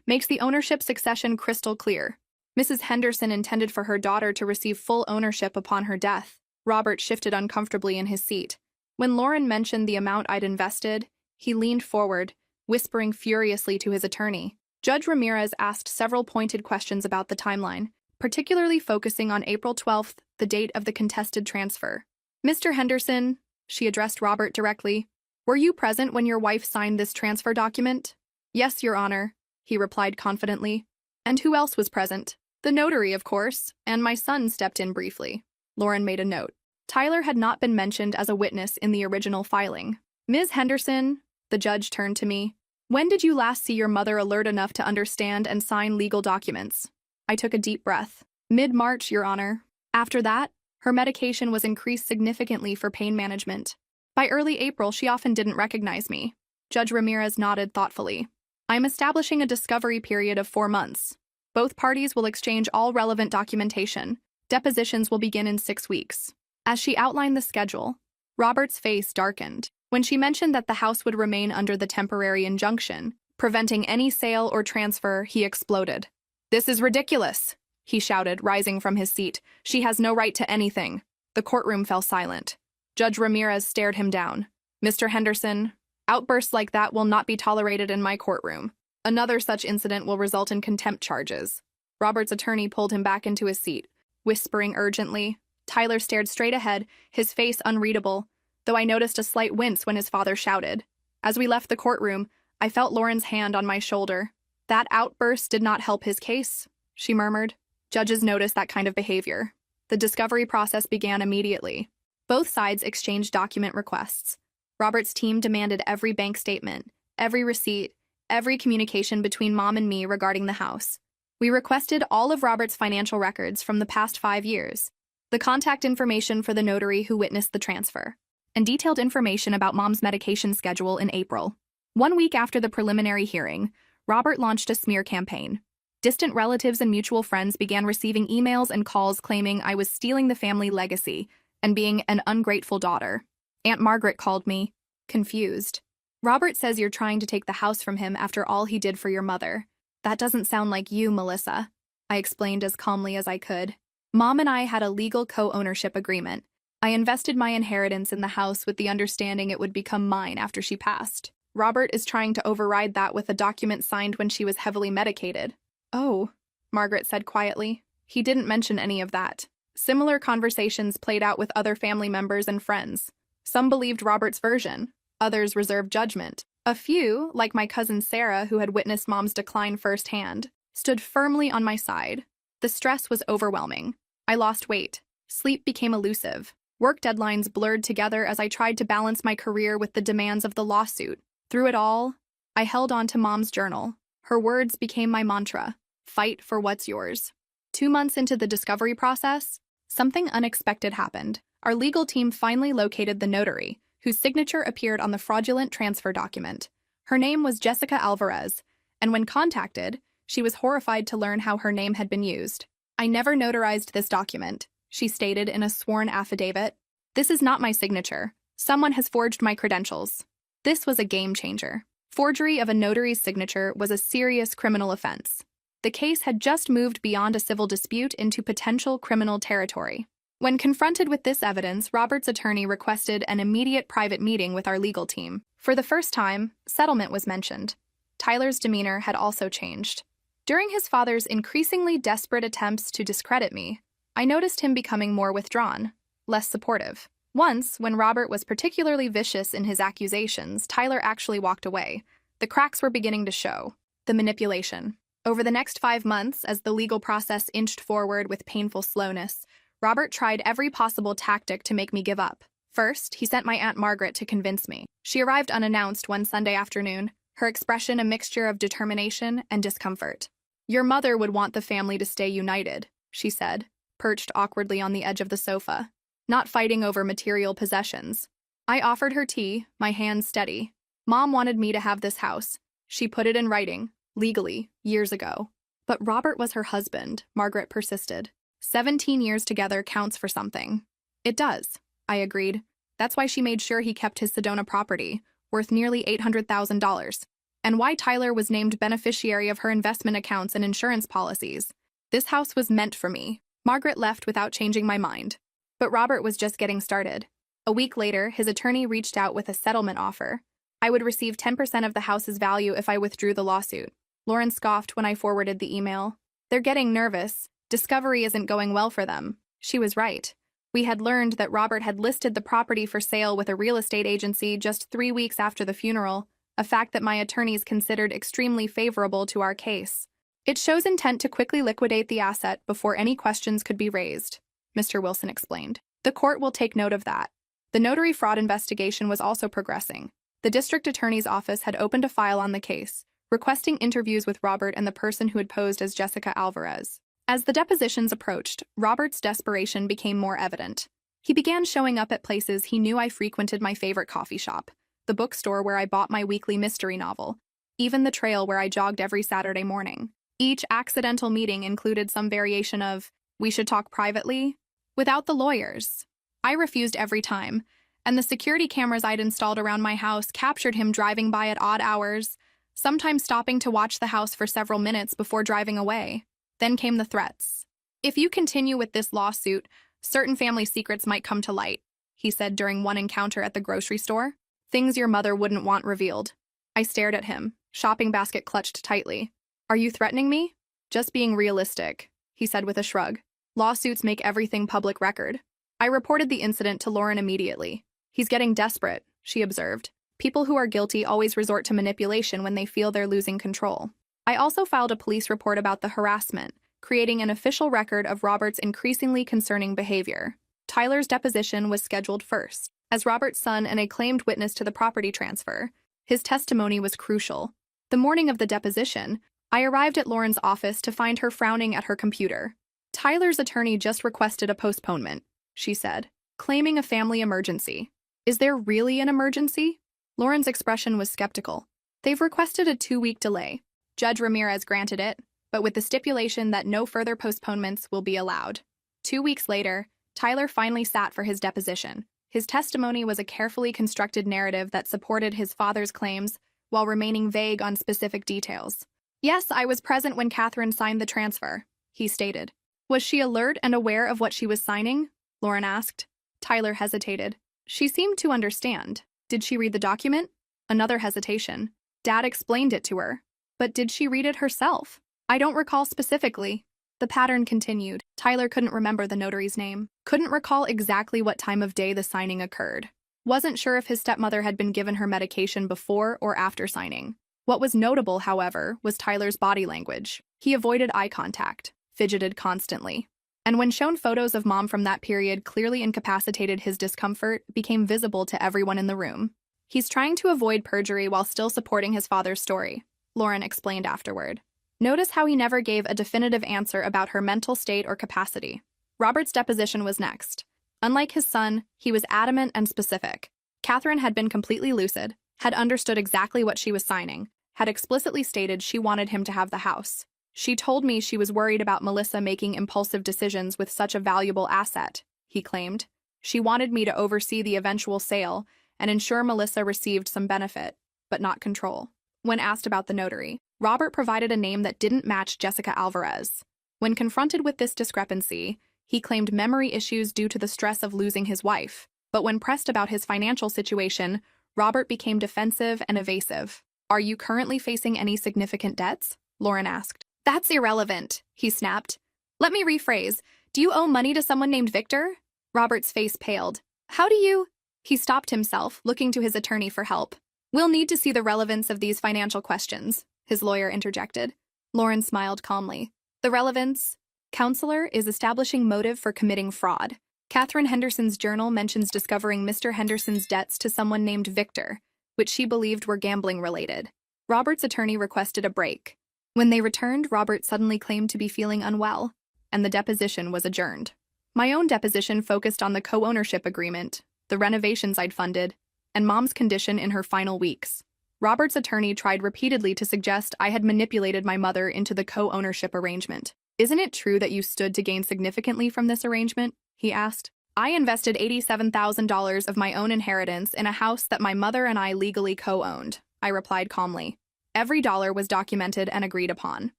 makes the ownership succession crystal clear. Mrs. Henderson intended for her daughter to receive full ownership upon her death. Robert shifted uncomfortably in his seat. When Lauren mentioned the amount I'd invested, he leaned forward, whispering furiously to his attorney. Judge Ramirez asked several pointed questions about the timeline, particularly focusing on April 12th, the date of the contested transfer. Mr. Henderson, She addressed Robert directly. "Were you present when your wife signed this transfer document?" "Yes, Your Honor," he replied confidently. "And who else was present?" "The notary, of course, and my son stepped in briefly." Lauren made a note. Tyler had not been mentioned as a witness in the original filing. "Ms. Henderson," the judge turned to me, "when did you last see your mother alert enough to understand and sign legal documents?" I took a deep breath. "Mid-March, Your Honor. After that, her medication was increased significantly for pain management. By early April, she often didn't recognize me." Judge Ramirez nodded thoughtfully. "I am establishing a discovery period of 4 months. Both parties will exchange all relevant documentation. Depositions will begin in 6 weeks." As she outlined the schedule, Robert's face darkened. When she mentioned that the house would remain under the temporary injunction, preventing any sale or transfer, he exploded. "This is ridiculous," he shouted, rising from his seat. "She has no right to anything." The courtroom fell silent. Judge Ramirez stared him down. "Mr. Henderson, outbursts like that will not be tolerated in my courtroom. Another such incident will result in contempt charges." Robert's attorney pulled him back into his seat, whispering urgently. Tyler stared straight ahead, his face unreadable, though I noticed a slight wince when his father shouted. As we left the courtroom, I felt Lauren's hand on my shoulder. "That outburst did not help his case," she murmured. Judges notice that kind of behavior. The discovery process began immediately. Both sides exchanged document requests. Robert's team demanded every bank statement, every receipt, every communication between Mom and me regarding the house. We requested all of Robert's financial records from the past 5 years, the contact information for the notary who witnessed the transfer, and detailed information about Mom's medication schedule in April. 1 week after the preliminary hearing, Robert launched a smear campaign. Distant relatives and mutual friends began receiving emails and calls claiming I was stealing the family legacy and being an ungrateful daughter. Aunt Margaret called me, confused. "Robert says you're trying to take the house from him after all he did for your mother. That doesn't sound like you, Melissa," I explained as calmly as I could. "Mom and I had a legal co-ownership agreement. I invested my inheritance in the house with the understanding it would become mine after she passed. Robert is trying to override that with a document signed when she was heavily medicated." "Oh," Margaret said quietly. "He didn't mention any of that." Similar conversations played out with other family members and friends. Some believed Robert's version, others reserved judgment. A few, like my cousin Sarah, who had witnessed Mom's decline firsthand, stood firmly on my side. The stress was overwhelming. I lost weight. Sleep became elusive. Work deadlines blurred together as I tried to balance my career with the demands of the lawsuit. Through it all, I held on to Mom's journal. Her words became my mantra: fight for what's yours. 2 months into the discovery process, something unexpected happened. Our legal team finally located the notary, whose signature appeared on the fraudulent transfer document. Her name was Jessica Alvarez, and when contacted, she was horrified to learn how her name had been used. "I never notarized this document," she stated in a sworn affidavit. "This is not my signature. Someone has forged my credentials." This was a game changer. Forgery of a notary's signature was a serious criminal offense. The case had just moved beyond a civil dispute into potential criminal territory. When confronted with this evidence, Robert's attorney requested an immediate private meeting with our legal team. For the first time, settlement was mentioned. Tyler's demeanor had also changed. During his father's increasingly desperate attempts to discredit me, I noticed him becoming more withdrawn, less supportive. Once, when Robert was particularly vicious in his accusations, Tyler actually walked away. The cracks were beginning to show. The manipulation. Over the next 5 months, as the legal process inched forward with painful slowness, Robert tried every possible tactic to make me give up. First, he sent my Aunt Margaret to convince me. She arrived unannounced one Sunday afternoon, her expression a mixture of determination and discomfort. "Your mother would want the family to stay united," she said, perched awkwardly on the edge of the sofa, "not fighting over material possessions." I offered her tea, my hands steady. "Mom wanted me to have this house. She put it in writing, legally, years ago." "But Robert was her husband," Margaret persisted. 17 years together counts for something." "It does," I agreed. "That's why she made sure he kept his Sedona property, worth nearly $800,000. And why Tyler was named beneficiary of her investment accounts and insurance policies. This house was meant for me." Margaret left without changing my mind. But Robert was just getting started. A week later, his attorney reached out with a settlement offer. I would receive 10% of the house's value if I withdrew the lawsuit. Lauren scoffed when I forwarded the email. "They're getting nervous. Discovery isn't going well for them." She was right. We had learned that Robert had listed the property for sale with a real estate agency just 3 weeks after the funeral, a fact that my attorneys considered extremely favorable to our case. It shows intent to quickly liquidate the asset before any questions could be raised, Mr. Wilson explained. The court will take note of that. The notary fraud investigation was also progressing. The district attorney's office had opened a file on the case, requesting interviews with Robert and the person who had posed as Jessica Alvarez. As the depositions approached, Robert's desperation became more evident. He began showing up at places he knew I frequented: my favorite coffee shop, the bookstore where I bought my weekly mystery novel, even the trail where I jogged every Saturday morning. Each accidental meeting included some variation of, "We should talk privately," without the lawyers. I refused every time, and the security cameras I'd installed around my house captured him driving by at odd hours, sometimes stopping to watch the house for several minutes before driving away. Then came the threats. "If you continue with this lawsuit, certain family secrets might come to light," he said during one encounter at the grocery store. "Things your mother wouldn't want revealed." I stared at him, shopping basket clutched tightly. "Are you threatening me?" "Just being realistic," he said with a shrug. "Lawsuits make everything public record." I reported the incident to Lauren immediately. "He's getting desperate," she observed. "People who are guilty always resort to manipulation when they feel they're losing control." I also filed a police report about the harassment, creating an official record of Robert's increasingly concerning behavior. Tyler's deposition was scheduled first. As Robert's son and a claimed witness to the property transfer, his testimony was crucial. The morning of the deposition, I arrived at Lauren's office to find her frowning at her computer. "Tyler's attorney just requested a postponement," she said, claiming a family emergency. "Is there really an emergency?" Lauren's expression was skeptical. "They've requested a 2-week delay. Judge Ramirez granted it, but with the stipulation that no further postponements will be allowed." 2 weeks later, Tyler finally sat for his deposition. His testimony was a carefully constructed narrative that supported his father's claims while remaining vague on specific details. "Yes, I was present when Catherine signed the transfer," he stated. "Was she alert and aware of what she was signing?" Lauren asked. Tyler hesitated. "She seemed to understand." "Did she read the document?" Another hesitation. "Dad explained it to her." "But did she read it herself?" "I don't recall specifically." The pattern continued. Tyler couldn't remember the notary's name, couldn't recall exactly what time of day the signing occurred, wasn't sure if his stepmother had been given her medication before or after signing. What was notable, however, was Tyler's body language. He avoided eye contact, fidgeted constantly, and when shown photos of Mom from that period clearly incapacitated, his discomfort became visible to everyone in the room. "He's trying to avoid perjury while still supporting his father's story," Lauren explained afterward. "Notice how he never gave a definitive answer about her mental state or capacity." Robert's deposition was next. Unlike his son, he was adamant and specific. Catherine had been completely lucid, had understood exactly what she was signing, had explicitly stated she wanted him to have the house. "She told me she was worried about Melissa making impulsive decisions with such a valuable asset," he claimed. "She wanted me to oversee the eventual sale and ensure Melissa received some benefit, but not control." When asked about the notary, Robert provided a name that didn't match Jessica Alvarez. When confronted with this discrepancy, he claimed memory issues due to the stress of losing his wife. But when pressed about his financial situation, Robert became defensive and evasive. "Are you currently facing any significant debts?" Lauren asked. "That's irrelevant," he snapped. "Let me rephrase. Do you owe money to someone named Victor?" Robert's face paled. "How do you—" He stopped himself, looking to his attorney for help. "We'll need to see the relevance of these financial questions," his lawyer interjected. Lauren smiled calmly. "The relevance, counselor, is establishing motive for committing fraud. Catherine Henderson's journal mentions discovering Mr. Henderson's debts to someone named Victor, which she believed were gambling-related." Robert's attorney requested a break. When they returned, Robert suddenly claimed to be feeling unwell, and the deposition was adjourned. My own deposition focused on the co-ownership agreement, the renovations I'd funded, and Mom's condition in her final weeks. Robert's attorney tried repeatedly to suggest I had manipulated my mother into the co-ownership arrangement. "Isn't it true that you stood to gain significantly from this arrangement?" he asked. "I invested $87,000 of my own inheritance in a house that my mother and I legally co-owned," I replied calmly. "Every dollar was documented and agreed upon."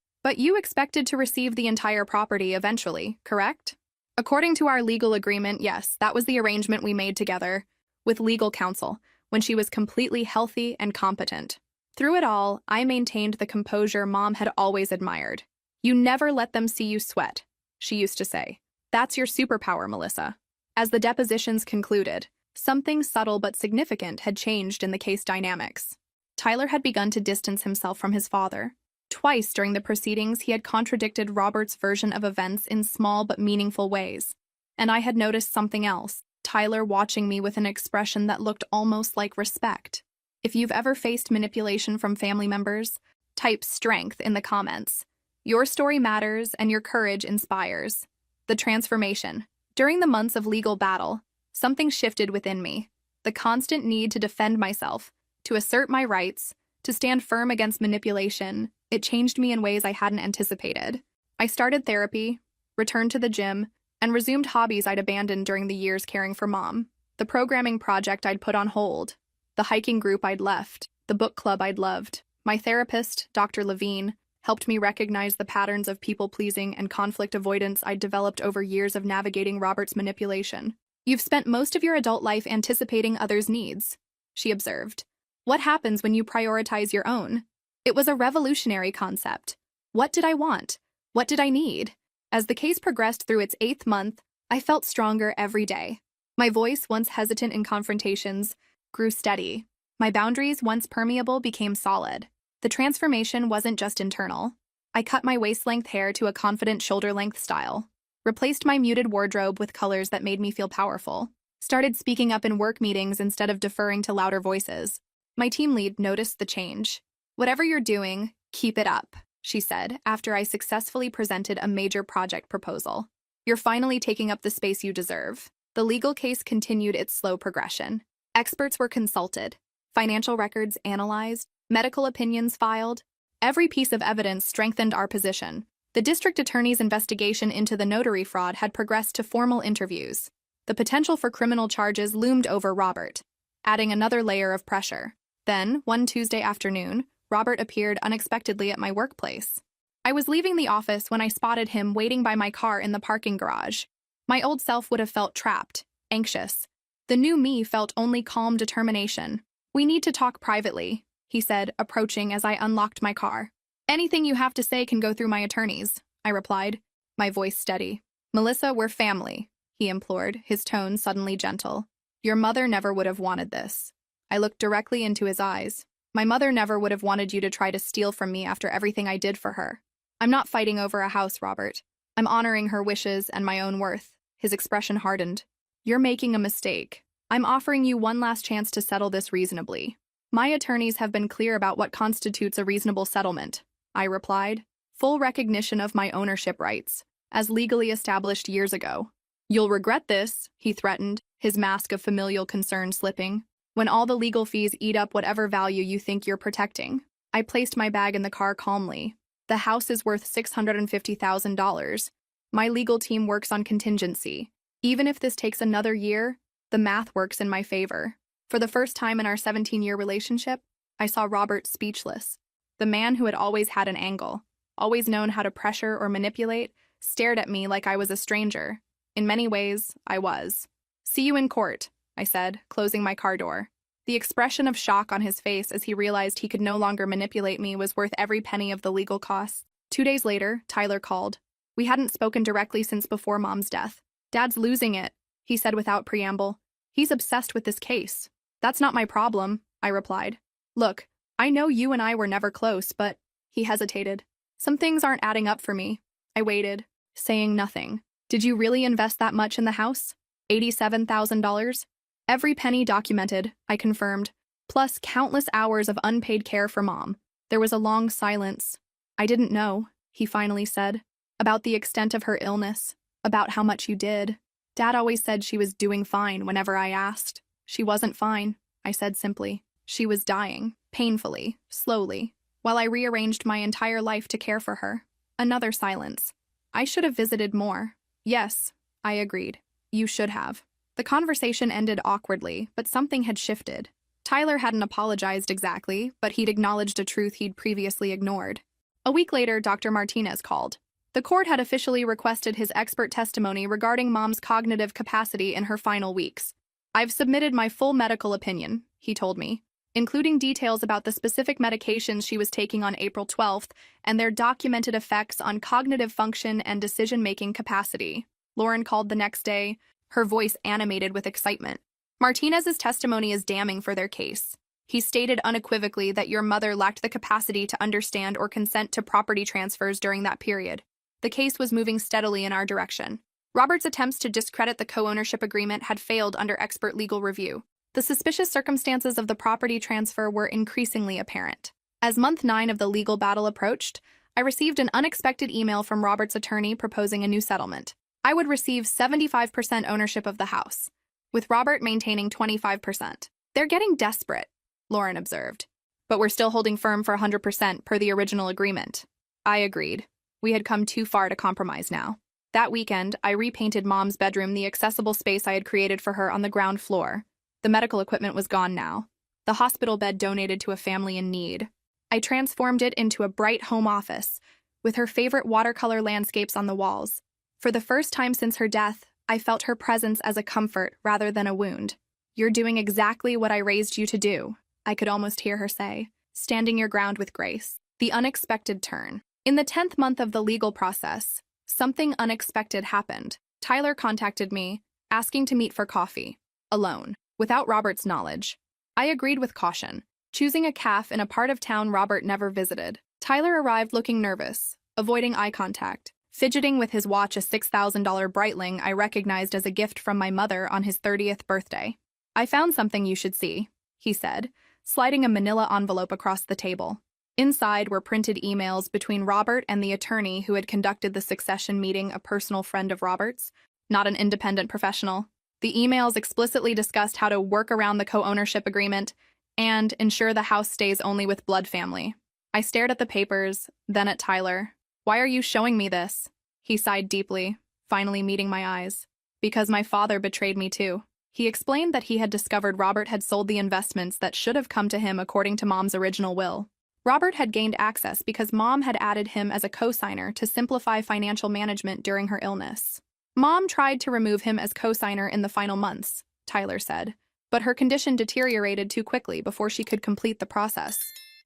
"But you expected to receive the entire property eventually, correct?" "According to our legal agreement, yes, that was the arrangement we made together, with legal counsel, when she was completely healthy and competent. Through it all, I maintained the composure Mom had always admired. 'You never let them see you sweat,' she used to say. 'That's your superpower, Melissa.' As the depositions concluded, something subtle but significant had changed in the case dynamics. Tyler had begun to distance himself from his father. Twice during the proceedings, he had contradicted Robert's version of events in small but meaningful ways. And I had noticed something else, Tyler watching me with an expression that looked almost like respect. If you've ever faced manipulation from family members, type strength in the comments. Your story matters and your courage inspires. The transformation. During the months of legal battle, something shifted within me. The constant need to defend myself, to assert my rights, to stand firm against manipulation, it changed me in ways I hadn't anticipated. I started therapy, returned to the gym, and resumed hobbies I'd abandoned during the years caring for Mom. The programming project I'd put on hold, the hiking group I'd left, the book club I'd loved. My therapist, Dr. Levine, helped me recognize the patterns of people-pleasing and conflict avoidance I'd developed over years of navigating Robert's manipulation. You've spent most of your adult life anticipating others' needs, she observed. What happens when you prioritize your own? It was a revolutionary concept. What did I want? What did I need? As the case progressed through its 8th month, I felt stronger every day. My voice, once hesitant in confrontations, grew steady. My boundaries, once permeable, became solid. The transformation wasn't just internal. I cut my waist-length hair to a confident shoulder-length style, replaced my muted wardrobe with colors that made me feel powerful, started speaking up in work meetings instead of deferring to louder voices. My team lead noticed the change. "Whatever you're doing, keep it up," she said after I successfully presented a major project proposal. "You're finally taking up the space you deserve." The legal case continued its slow progression. Experts were consulted, financial records analyzed, medical opinions filed. Every piece of evidence strengthened our position. The district attorney's investigation into the notary fraud had progressed to formal interviews. The potential for criminal charges loomed over Robert, adding another layer of pressure. Then, one Tuesday afternoon, Robert appeared unexpectedly at my workplace. I was leaving the office when I spotted him waiting by my car in the parking garage. My old self would have felt trapped, anxious. The new me felt only calm determination. "We need to talk privately," he said, approaching as I unlocked my car. "Anything you have to say can go through my attorneys," I replied, my voice steady. "Melissa, we're family," he implored, his tone suddenly gentle. "Your mother never would have wanted this." I looked directly into his eyes. "My mother never would have wanted you to try to steal from me after everything I did for her." "I'm not fighting over a house, Robert. I'm honoring her wishes and my own worth." His expression hardened. "You're making a mistake. I'm offering you one last chance to settle this reasonably." "My attorneys have been clear about what constitutes a reasonable settlement," I replied. "Full recognition of my ownership rights, as legally established years ago." "You'll regret this," he threatened, his mask of familial concern slipping, "when all the legal fees eat up whatever value you think you're protecting." I placed my bag in the car calmly. "The house is worth $650,000. My legal team works on contingency. Even if this takes another year, the math works in my favor." For the first time in our 17-year relationship, I saw Robert speechless. The man who had always had an angle, always known how to pressure or manipulate, stared at me like I was a stranger. In many ways, I was. "See you in court," I said, closing my car door. The expression of shock on his face as he realized he could no longer manipulate me was worth every penny of the legal costs. 2 days later, Tyler called. We hadn't spoken directly since before Mom's death. "Dad's losing it," he said without preamble. "He's obsessed with this case." "That's not my problem," I replied. "Look, I know you and I were never close, but—" He hesitated. "Some things aren't adding up for me." I waited, saying nothing. "Did you really invest that much in the house? $87,000? "Every penny documented," I confirmed, plus countless hours of unpaid care for Mom. There was a long silence. "I didn't know," he finally said, "about the extent of her illness, about how much you did. Dad always said she was doing fine whenever I asked." "She wasn't fine," I said simply. "She was dying, painfully, slowly, while I rearranged my entire life to care for her." Another silence. "I should have visited more." "Yes," I agreed. "You should have." The conversation ended awkwardly, but something had shifted. Tyler hadn't apologized exactly, but he'd acknowledged a truth he'd previously ignored. A week later, Dr. Martinez called. The court had officially requested his expert testimony regarding Mom's cognitive capacity in her final weeks. "I've submitted my full medical opinion," he told me, including details about the specific medications she was taking on April 12th and their documented effects on cognitive function and decision-making capacity. Lauren called the next day. her voice animated with excitement. Martinez's testimony is damning for their case. He stated unequivocally that your mother lacked the capacity to understand or consent to property transfers during that period. The case was moving steadily in our direction. Robert's attempts to discredit the co-ownership agreement had failed under expert legal review. The suspicious circumstances of the property transfer were increasingly apparent. As month 9 of the legal battle approached, I received an unexpected email from Robert's attorney proposing a new settlement. I would receive 75% ownership of the house, with Robert maintaining 25%. They're getting desperate, Lauren observed. But we're still holding firm for 100% per the original agreement. I agreed. We had come too far to compromise now. That weekend, I repainted Mom's bedroom, the accessible space I had created for her, on the ground floor. The medical equipment was gone now. The hospital bed donated to a family in need. I transformed it into a bright home office, with her favorite watercolor landscapes on the walls. For the first time since her death, I felt her presence as a comfort rather than a wound. You're doing exactly what I raised you to do, I could almost hear her say, standing your ground with grace. The unexpected turn. In the 10th month of the legal process, something unexpected happened. Tyler contacted me, asking to meet for coffee, alone, without Robert's knowledge. I agreed with caution, choosing a cafe in a part of town Robert never visited. Tyler arrived looking nervous, avoiding eye contact, fidgeting with his watch, a $6,000 Breitling I recognized as a gift from my mother on his 30th birthday. I found something you should see, he said, sliding a manila envelope across the table. Inside were printed emails between Robert and the attorney who had conducted the succession meeting, a personal friend of Robert's, not an independent professional. The emails explicitly discussed how to work around the co-ownership agreement and ensure the house stays only with blood family. I stared at the papers, then at Tyler. Why are you showing me this? He sighed deeply, finally meeting my eyes. Because my father betrayed me too. He explained that he had discovered Robert had sold the investments that should have come to him according to Mom's original will. Robert had gained access because Mom had added him as a co-signer to simplify financial management during her illness. Mom tried to remove him as co-signer in the final months, Tyler said, but her condition deteriorated too quickly before she could complete the process.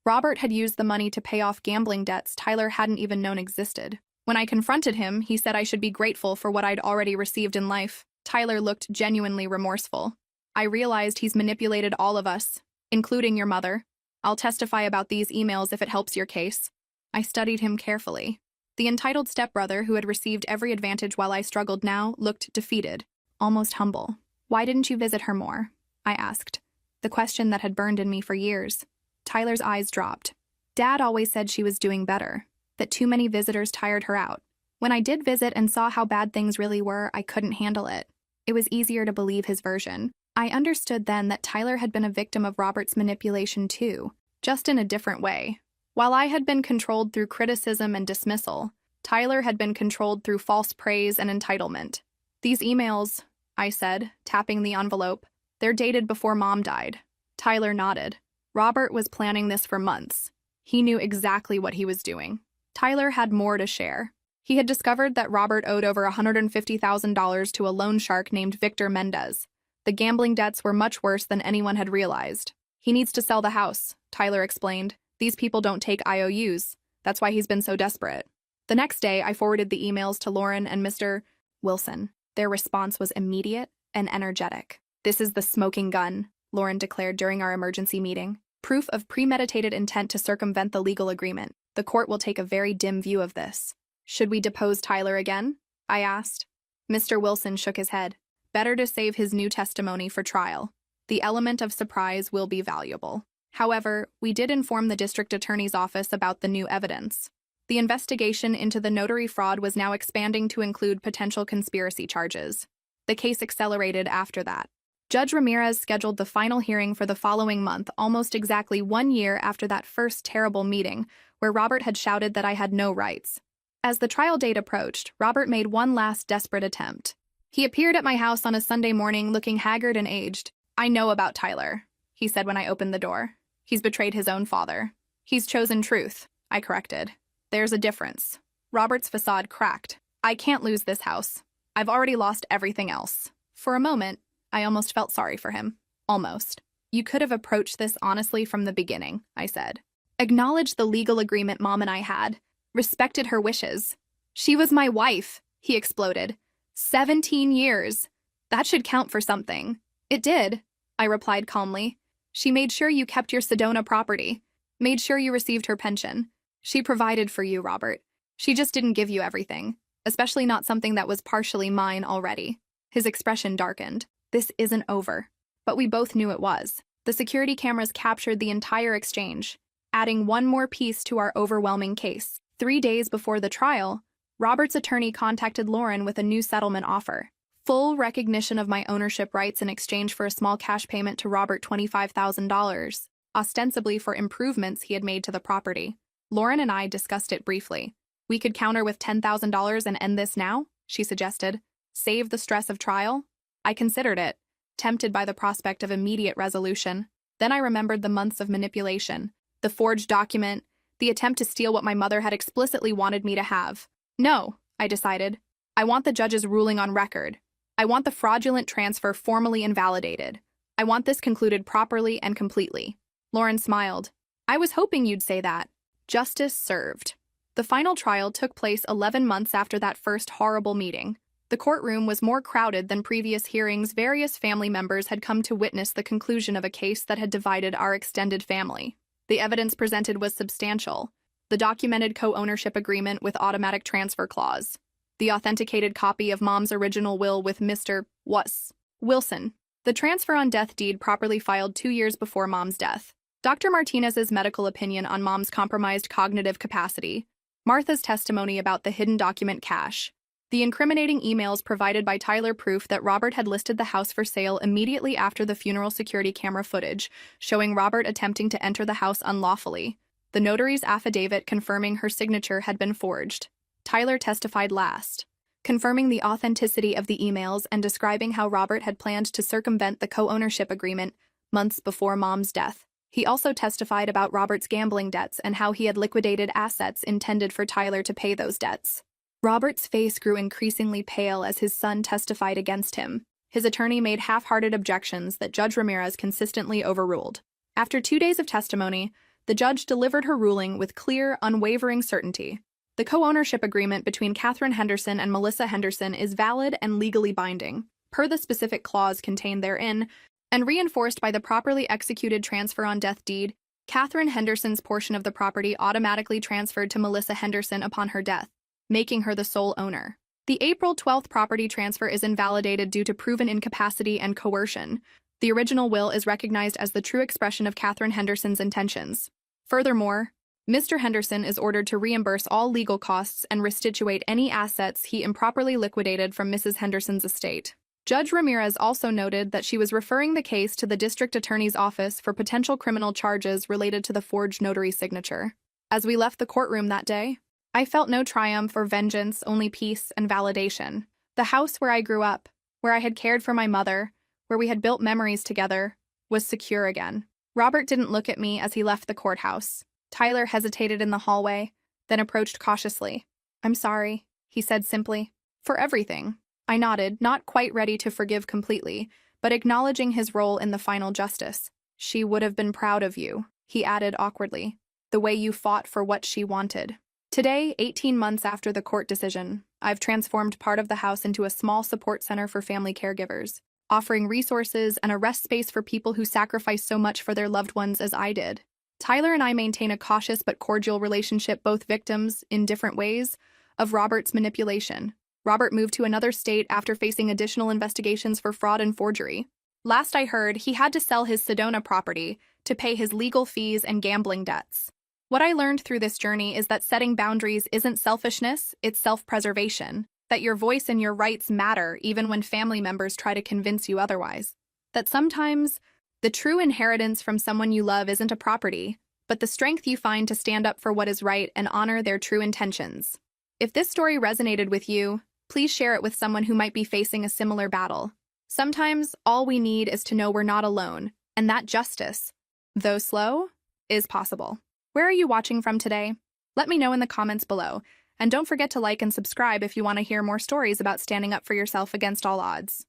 Robert had used the money to pay off gambling debts Tyler hadn't even known existed. When I confronted him, he said I should be grateful for what I'd already received in life. Tyler looked genuinely remorseful. I realized he's manipulated all of us, including your mother. I'll testify about these emails if it helps your case. I studied him carefully. The entitled stepbrother who had received every advantage while I struggled now looked defeated, almost humble. Why didn't you visit her more? I asked, the question that had burned in me for years. Tyler's eyes dropped. Dad always said she was doing better, that too many visitors tired her out. When I did visit and saw how bad things really were, I couldn't handle it. It was easier to believe his version. I understood then that Tyler had been a victim of Robert's manipulation too, just in a different way. While I had been controlled through criticism and dismissal, Tyler had been controlled through false praise and entitlement. These emails, I said, tapping the envelope, they're dated before Mom died. Tyler nodded. Robert was planning this for months. He knew exactly what he was doing. Tyler had more to share. He had discovered that Robert owed over $150,000 to a loan shark named Victor Mendez. The gambling debts were much worse than anyone had realized. He needs to sell the house, Tyler explained. These people don't take IOUs. That's why he's been so desperate. The next day, I forwarded the emails to Lauren and Mr. Wilson. Their response was immediate and energetic. This is the smoking gun, Lauren declared during our emergency meeting. Proof of premeditated intent to circumvent the legal agreement. The court will take a very dim view of this. Should we depose Tyler again? I asked. Mr. Wilson shook his head. Better to save his new testimony for trial. The element of surprise will be valuable. However, we did inform the district attorney's office about the new evidence. The investigation into the notary fraud was now expanding to include potential conspiracy charges. The case accelerated after that. Judge Ramirez scheduled the final hearing for the following month, almost exactly 1 year after that first terrible meeting, where Robert had shouted that I had no rights. As the trial date approached, Robert made one last desperate attempt. He appeared at my house on a Sunday morning looking haggard and aged. I know about Tyler, he said when I opened the door. He's betrayed his own father. He's chosen truth, I corrected. There's a difference. Robert's facade cracked. I can't lose this house. I've already lost everything else. For a moment, I almost felt sorry for him. Almost. You could have approached this honestly from the beginning, I said. Acknowledged the legal agreement Mom and I had. Respected her wishes. She was my wife, he exploded. 17 years. That should count for something. It did, I replied calmly. She made sure you kept your Sedona property, made sure you received her pension. She provided for you, Robert. She just didn't give you everything, especially not something that was partially mine already. His expression darkened. This isn't over. But we both knew it was. The security cameras captured the entire exchange, adding one more piece to our overwhelming case. 3 days before the trial, Robert's attorney contacted Lauren with a new settlement offer. Full recognition of my ownership rights in exchange for a small cash payment to Robert, $25,000, ostensibly for improvements he had made to the property. Lauren and I discussed it briefly. We could counter with $10,000 and end this now, she suggested. Save the stress of trial? I considered it, tempted by the prospect of immediate resolution. Then I remembered the months of manipulation, the forged document, the attempt to steal what my mother had explicitly wanted me to have. No, I decided. I want the judge's ruling on record. I want the fraudulent transfer formally invalidated. I want this concluded properly and completely. Lauren smiled. I was hoping you'd say that. Justice served. The final trial took place 11 months after that first horrible meeting. The courtroom was more crowded than previous hearings. Various family members had come to witness the conclusion of a case that had divided our extended family. The evidence presented was substantial. The documented co-ownership agreement with automatic transfer clause. The authenticated copy of Mom's original will with Mr. Wilson. The transfer on death deed properly filed 2 years before Mom's death. Dr. Martinez's medical opinion on Mom's compromised cognitive capacity. Martha's testimony about the hidden document cache. The incriminating emails provided by Tyler, proof that Robert had listed the house for sale immediately after the funeral security camera footage, showing Robert attempting to enter the house unlawfully. The notary's affidavit confirming her signature had been forged. Tyler testified last, confirming the authenticity of the emails and describing how Robert had planned to circumvent the co-ownership agreement months before Mom's death. He also testified about Robert's gambling debts and how he had liquidated assets intended for Tyler to pay those debts. Robert's face grew increasingly pale as his son testified against him. His attorney made half-hearted objections that Judge Ramirez consistently overruled. After 2 days of testimony, the judge delivered her ruling with clear, unwavering certainty. The co-ownership agreement between Catherine Henderson and Melissa Henderson is valid and legally binding, per the specific clause contained therein, and reinforced by the properly executed transfer on death deed. Catherine Henderson's portion of the property automatically transferred to Melissa Henderson upon her death, making her the sole owner. The April 12th property transfer is invalidated due to proven incapacity and coercion. The original will is recognized as the true expression of Catherine Henderson's intentions. Furthermore, Mr. Henderson is ordered to reimburse all legal costs and restitute any assets he improperly liquidated from Mrs. Henderson's estate. Judge Ramirez also noted that she was referring the case to the district attorney's office for potential criminal charges related to the forged notary signature. As we left the courtroom that day, I felt no triumph or vengeance, only peace and validation. The house where I grew up, where I had cared for my mother, where we had built memories together, was secure again. Robert didn't look at me as he left the courthouse. Tyler hesitated in the hallway, then approached cautiously. "I'm sorry," he said simply. "For everything." I nodded, not quite ready to forgive completely, but acknowledging his role in the final justice. "She would have been proud of you," he added awkwardly, "the way you fought for what she wanted." Today, 18 months after the court decision, I've transformed part of the house into a small support center for family caregivers, offering resources and a rest space for people who sacrifice so much for their loved ones as I did. Tyler and I maintain a cautious but cordial relationship, both victims, in different ways, of Robert's manipulation. Robert moved to another state after facing additional investigations for fraud and forgery. Last I heard, he had to sell his Sedona property to pay his legal fees and gambling debts. What I learned through this journey is that setting boundaries isn't selfishness, it's self-preservation. That your voice and your rights matter even when family members try to convince you otherwise. That sometimes the true inheritance from someone you love isn't a property, but the strength you find to stand up for what is right and honor their true intentions. If this story resonated with you, please share it with someone who might be facing a similar battle. Sometimes all we need is to know we're not alone, and that justice, though slow, is possible. Where are you watching from today? Let me know in the comments below, and don't forget to like and subscribe if you want to hear more stories about standing up for yourself against all odds.